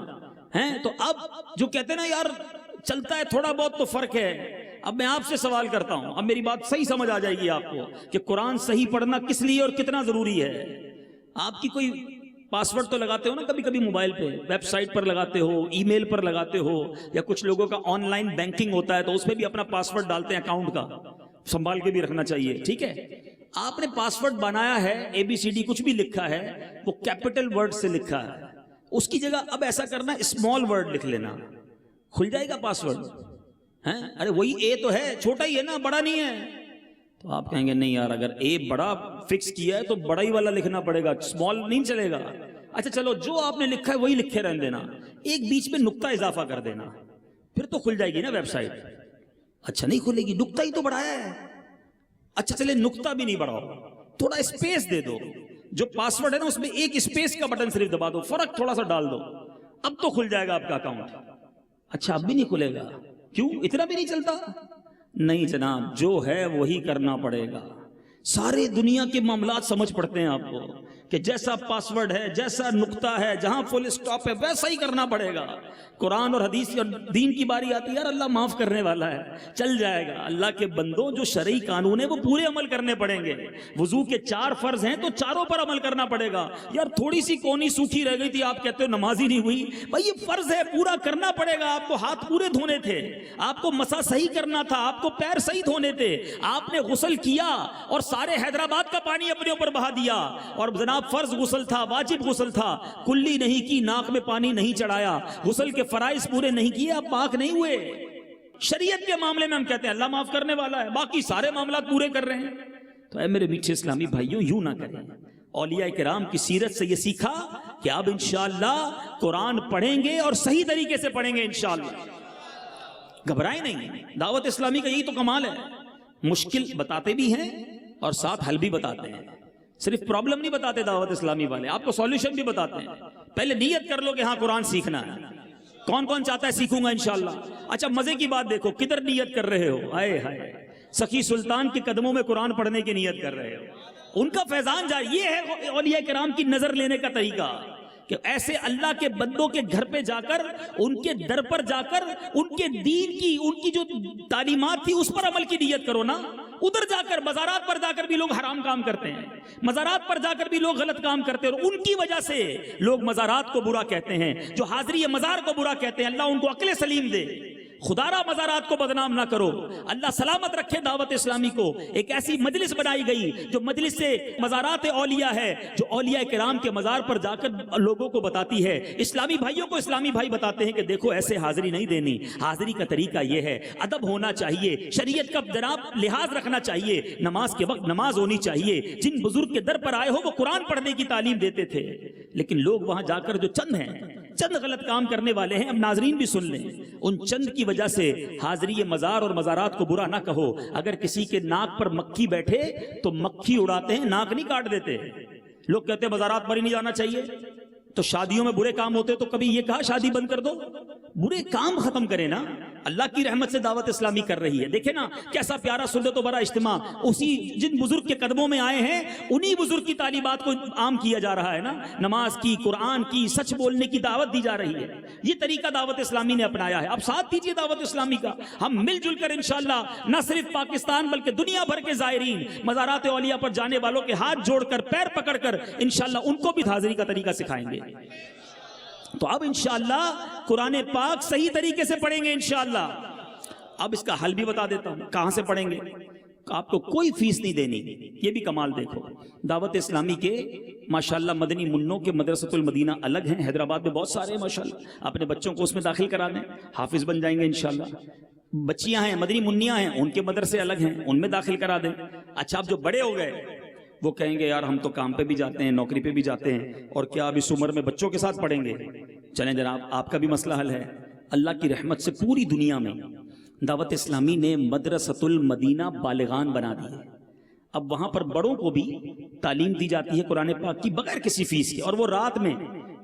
ہے. تو اب جو کہتے ہیں نا یار چلتا ہے تھوڑا بہت تو فرق ہے. اب میں آپ سے سوال کرتا ہوں، اب میری بات صحیح سمجھ آ جائے گی آپ کو کہ قرآن صحیح پڑھنا کس لیے اور کتنا ضروری ہے. آپ کی کوئی پاسورڈ تو لگاتے ہو نا کبھی کبھی موبائل پہ، ویب سائٹ پر لگاتے ہو، ای میل پر لگاتے ہو، یا کچھ لوگوں کا آن لائن بینکنگ ہوتا ہے تو اس پہ بھی اپنا پاسورڈ ڈالتے ہیں اکاؤنٹ کا، سنبھال کے بھی رکھنا چاہیے. ٹھیک ہے، آپ نے پاسورڈ بنایا ہے ABCD کچھ بھی لکھا ہے، وہ کیپٹل ورڈ سے لکھا ہے، اس کی جگہ اب ایسا کرنا اسمال ورڈ لکھ لینا، کھل جائے گا پاسورڈ. ارے وہی اے تو ہے، چھوٹا ہی ہے نا، بڑا نہیں ہے. تو آپ کہیں گے نہیں یار اگر اے بڑا فکس کیا ہے تو بڑا ہی والا لکھنا پڑے گا، اسمال نہیں چلے گا. اچھا چلو جو آپ نے لکھا ہے وہی لکھے رہنے دینا، ایک بیچ میں نقطہ اضافہ کر دینا، پھر تو کھل جائے گی نا ویب سائٹ. اچھا نہیں کھلے گی، نقطہ ہی تو بڑھایا ہے. اچھا چلے نقطہ بھی نہیں بڑھاؤ، تھوڑا اسپیس دے دو، جو پاسورڈ ہے نا اس میں ایک اسپیس کا بٹن صرف دبا دو، فرق تھوڑا سا ڈال دو، اب تو کھل جائے گا آپ کا اکاؤنٹ. اچھا اب بھی نہیں کھلے گا؟ کیوں اتنا بھی نہیں چلتا؟ نہیں جناب، جو ہے وہی کرنا پڑے گا. سارے دنیا کے معاملات سمجھ پڑتے ہیں آپ کو. کہ جیسا پاسورڈ ہے، جیسا نقطہ ہے، جہاں فل اسٹاپ ہے ویسا ہی کرنا پڑے گا. قرآن اور حدیث اور دین کی باری آتی ہے یار اللہ معاف کرنے والا ہے، چل جائے گا. اللہ کے بندوں جو شرعی قانون ہے وہ پورے عمل کرنے پڑیں گے. وضو کے 4 فرض ہیں تو چاروں پر عمل کرنا پڑے گا. یار تھوڑی سی کونی سوکھی رہ گئی تھی آپ کہتے ہو نماز ہی نہیں ہوئی، بھائی یہ فرض ہے پورا کرنا پڑے گا. آپ کو ہاتھ پورے دھونے تھے، آپ کو مسا صحیح کرنا تھا، آپ کو پیر صحیح دھونے تھے، آپ نے غسل کیا اور سارے حیدرآباد کا پانی اپنے اوپر بہا دیا. اور جناب فرض غسل تھا، واجب غسل تھا، کلی نہیں کی، ناک میں پانی نہیں چڑھایا، غسل کے فرائض پورے نہیں کیے، آپ پاک نہیں ہوئے. شریعت کے معاملے میں ہم کہتے ہیں اللہ معاف کرنے والا ہے، باقی سارے معاملات پورے کر رہے ہیں. تو اے میرے میٹھے اسلامی بھائیوں یوں نہ کریں. اولیاء کرام کی سیرت سے یہ سیکھا کہ اب انشاءاللہ قرآن پڑھیں گے اور صحیح طریقے سے پڑھیں گے انشاءاللہ. گھبرائیں نہیں. دعوت اسلامی کا یہی تو کمال ہے، مشکل بتاتے بھی ہیں اور ساتھ حل بھی بتاتے ہیں. صرف پرابلم نہیں بتاتے دعوت اسلامی والے، آپ کو سولوشن بھی بتاتے ہیں. پہلے نیت کر لو کہ ہاں قرآن سیکھنا ہے. کون کون چاہتا ہے سیکھوں گا انشاءاللہ؟ اچھا مزے کی بات دیکھو کدھر نیت کر رہے ہو، آئے ہائے سخی سلطان کے قدموں میں قرآن پڑھنے کی نیت کر رہے ہو، ان کا فیضان جاری. یہ ہے اولیاء کرام کی نظر لینے کا طریقہ کہ ایسے اللہ کے بندوں کے گھر پہ جا کر، ان کے در پر جا کر ان کے دین کی، ان کی جو تعلیمات تھی اس پر عمل کی نیت کرو نا. ادھر جا کر مزارات پر جا کر بھی لوگ حرام کام کرتے ہیں، مزارات پر جا کر بھی لوگ غلط کام کرتے ہیں، اور ان کی وجہ سے لوگ مزارات کو برا کہتے ہیں. جو حاضری مزار کو برا کہتے ہیں اللہ ان کو عقل سلیم دے. خدا را مزارات کو بدنام نہ کرو، اللہ سلامت رکھے دعوت اسلامی کو. ایک ایسی مجلس بنائی گئی جو مجلس سے مزارات اولیاء ہے، جو اولیاء کرام کے مزار پر جا کر لوگوں کو بتاتی ہے. اسلامی بھائیوں کو اسلامی بھائی بتاتے ہیں کہ دیکھو ایسے حاضری نہیں دینی، حاضری کا طریقہ یہ ہے، ادب ہونا چاہیے، شریعت کا جناب لحاظ رکھنا چاہیے، نماز کے وقت نماز ہونی چاہیے. جن بزرگ کے در پر آئے ہو وہ قرآن پڑھنے کی تعلیم دیتے تھے، لیکن لوگ وہاں جا کر جو چند ہیں، چند غلط کام کرنے والے ہیں، اب ناظرین بھی سن لیں، ان چند کی وجہ سے حاضری مزار اور مزارات کو برا نہ کہو. اگر کسی کے ناک پر مکھی بیٹھے تو مکھی اڑاتے ہیں، ناک نہیں کاٹ دیتے. لوگ کہتے ہیں مزارات پر ہی نہیں جانا چاہیے. تو شادیوں میں برے کام ہوتے تو کبھی یہ کہا شادی بند کر دو؟ برے کام ختم کرے نا. اللہ کی رحمت سے دعوت اسلامی کر رہی ہے. دیکھیں نا کیسا پیارا سنت و بڑا اجتماع، اسی جن بزرگ کے قدموں میں آئے ہیں انہی بزرگ کی تعلیمات کو عام کیا جا رہا ہے نا. نماز کی، قرآن کی، سچ بولنے کی دعوت دی جا رہی ہے. یہ طریقہ دعوت اسلامی نے اپنایا ہے. اب ساتھ دیجیے دعوت اسلامی کا. ہم مل جل کر انشاءاللہ نہ صرف پاکستان بلکہ دنیا بھر کے زائرین مزارات اولیاء پر جانے والوں کے ہاتھ جوڑ کر پیر پکڑ کر انشاءاللہ ان کو بھی حاضری کا طریقہ سکھائیں گے. تو اب انشاءاللہ قرآن پاک صحیح طریقے سے پڑھیں گے انشاءاللہ. اب اس کا حل بھی بتا دیتا ہوں کہاں سے پڑھیں گے. آپ کو کوئی فیس نہیں دینی. یہ بھی کمال دیکھو، دعوت اسلامی کے ماشاءاللہ مدنی منوں کے مدرسۃ المدینہ الگ ہیں، حیدرآباد میں بہت سارے ہیں ماشاءاللہ. اپنے بچوں کو اس میں داخل کرا دیں، حافظ بن جائیں گے انشاءاللہ. بچیاں ہیں مدنی منیاں ہیں، ان کے مدرسے الگ ہیں، ان میں داخل کرا دیں. اچھا اب جو بڑے ہو گئے وہ کہیں گے یار ہم تو کام پہ بھی جاتے ہیں، نوکری پہ بھی جاتے ہیں، اور کیا اب اس عمر میں بچوں کے ساتھ پڑھیں گے؟ چلیں جناب آپ کا بھی مسئلہ حل ہے. اللہ کی رحمت سے پوری دنیا میں دعوت اسلامی نے مدرسۃ المدینہ بالغان بنا دی ہے. اب وہاں پر بڑوں کو بھی تعلیم دی جاتی ہے قرآن پاک کی بغیر کسی فیس کے، اور وہ رات میں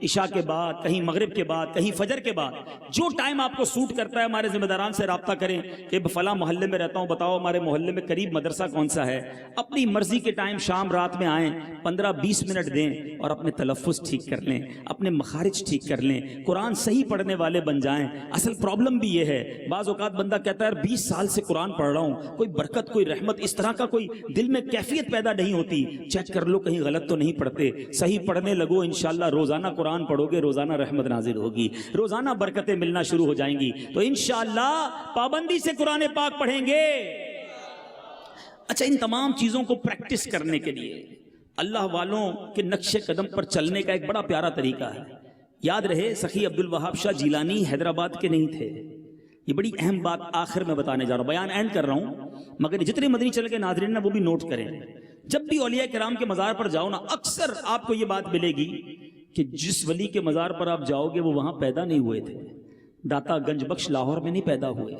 عشاء کے بعد، کہیں مغرب کے بعد، کہیں فجر کے بعد، جو ٹائم آپ کو سوٹ کرتا ہے. ہمارے ذمہ داران سے رابطہ کریں کہ فلاں محلے میں رہتا ہوں، بتاؤ ہمارے محلے میں قریب مدرسہ کون سا ہے. اپنی مرضی کے ٹائم شام رات میں آئیں، 15-20 منٹ دیں اور اپنے تلفظ ٹھیک کر لیں، اپنے مخارج ٹھیک کر لیں، قرآن صحیح پڑھنے والے بن جائیں. اصل پرابلم بھی یہ ہے، بعض اوقات بندہ کہتا ہے 20 سال سے قرآن پڑھ رہا ہوں، کوئی برکت کوئی رحمت اس طرح کا کوئی دل میں کیفیت پیدا نہیں ہوتی. چیک کر لو کہیں غلط تو نہیں پڑھتے. صحیح پڑھنے لگو انشاءاللہ روزانہ قرآن پڑھو گے، روزانہ رحمت نازل ہوگی، روزانہ برکتیں ملنا شروع ہو جائیں گی. تو انشاءاللہ پابندی سے قرآن پاک پڑھیں گے. اچھا ان تمام چیزوں کو پریکٹس کرنے کے لیے اللہ والوں کے نقش قدم پر چلنے کا ایک بڑا پیارا طریقہ ہے. یاد رہے سخی عبد الوہاب شاہ جیلانی حیدرآباد کے نہیں تھے. یہ بڑی اہم بات آخر میں بتانے جا رہا ہوں، بیان اینڈ کر رہا ہوں، مگر جتنے مدنی چل کے ناظرین وہ بھی نوٹ کریں. جب بھی اولیاء کرام کے مزار پر جاؤ نا، اکثر آپ کو یہ بات ملے گی کہ جس ولی کے مزار پر آپ جاؤ گے وہ وہاں پیدا نہیں ہوئے تھے. داتا گنج بخش لاہور میں نہیں پیدا ہوئے،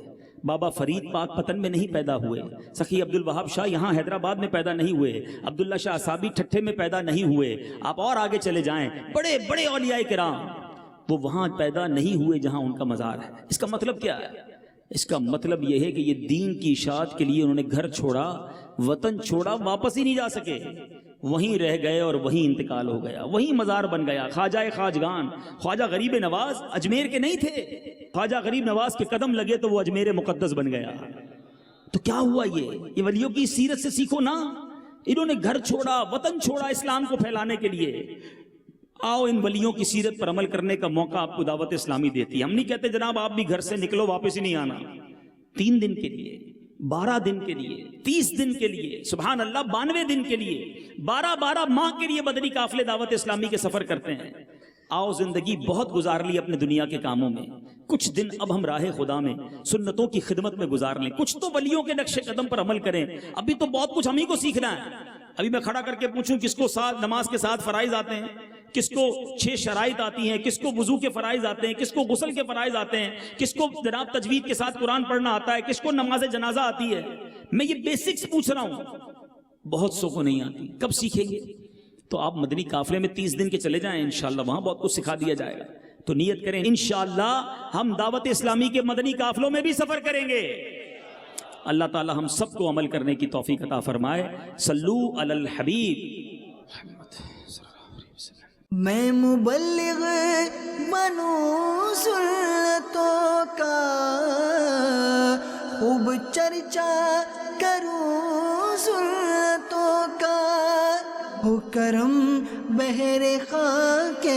بابا فرید پاک پتن میں نہیں پیدا ہوئے، سخی عبد الوہاب شاہ یہاں حیدرآباد میں پیدا نہیں ہوئے، عبداللہ شاہ اصابی ٹھٹھے میں پیدا نہیں ہوئے. آپ اور آگے چلے جائیں، بڑے بڑے اولیاء کرام وہ وہاں پیدا نہیں ہوئے جہاں ان کا مزار ہے. اس کا مطلب کیا ہے؟ اس کا مطلب یہ ہے کہ یہ دین کی اشاعت کے لیے انہوں نے گھر چھوڑا، وطن چھوڑا، واپس ہی نہیں جا سکے. وہیں رہ گئے اور وہیں انتقال ہو گیا، وہیں مزار بن گیا۔ خواجہ خواجگان خواجہ غریب نواز اجمیر کے نہیں تھے، خواجہ غریب نواز کے قدم لگے تو وہ اجمیر مقدس بن گیا۔ تو کیا ہوا؟ یہ ولیوں کی سیرت سے سیکھو نا۔ انہوں نے گھر چھوڑا، وطن چھوڑا اسلام کو پھیلانے کے لیے۔ آؤ ان ولیوں کی سیرت پر عمل کرنے کا موقع آپ کو دعوت اسلامی دیتی ہے۔ ہم نہیں کہتے جناب آپ بھی گھر سے نکلو واپس ہی نہیں آنا، 3 دن کے لیے، 12 دن کے لیے، 30 دن کے لیے، سبحان اللہ 92 دن کے لیے، 12 ماہ کے لیے مدنی قافلے دعوت اسلامی کے سفر کرتے ہیں۔ آؤ زندگی بہت گزار لی اپنے دنیا کے کاموں میں، کچھ دن اب ہم راہ خدا میں سنتوں کی خدمت میں گزار لیں، کچھ تو ولیوں کے نقش قدم پر عمل کریں۔ ابھی تو بہت کچھ ہم ہی کو سیکھنا ہے۔ ابھی میں کھڑا کر کے پوچھوں کس کو نماز کے ساتھ فرائض آتے ہیں، کس کو 6 شرائط آتی ہیں، کس کو وضو کے فرائض آتے ہیں، کس کو غسل کے فرائض آتے ہیں، کس کو جناب تجوید کے ساتھ قرآن پڑھنا آتا ہے، کس کو نماز جنازہ آتی ہے۔ میں یہ بیسکس پوچھ رہا ہوں، بہت سو کو نہیں آتی۔ کب سیکھیں گے؟ تو آپ مدنی قافلے میں 30 دن کے چلے جائیں، انشاءاللہ وہاں بہت کچھ سکھا دیا جائے گا۔ تو نیت کریں انشاءاللہ ہم دعوت اسلامی کے مدنی قافلوں میں بھی سفر کریں گے۔ اللہ تعالی ہم سب کو عمل کرنے کی توفیق عطا فرمائے۔ صلو علی الحبیب۔ میں مبلغ بنوں سنتوں کا، خوب چرچا کروں سنتوں کا، ہو کرم بحر خاک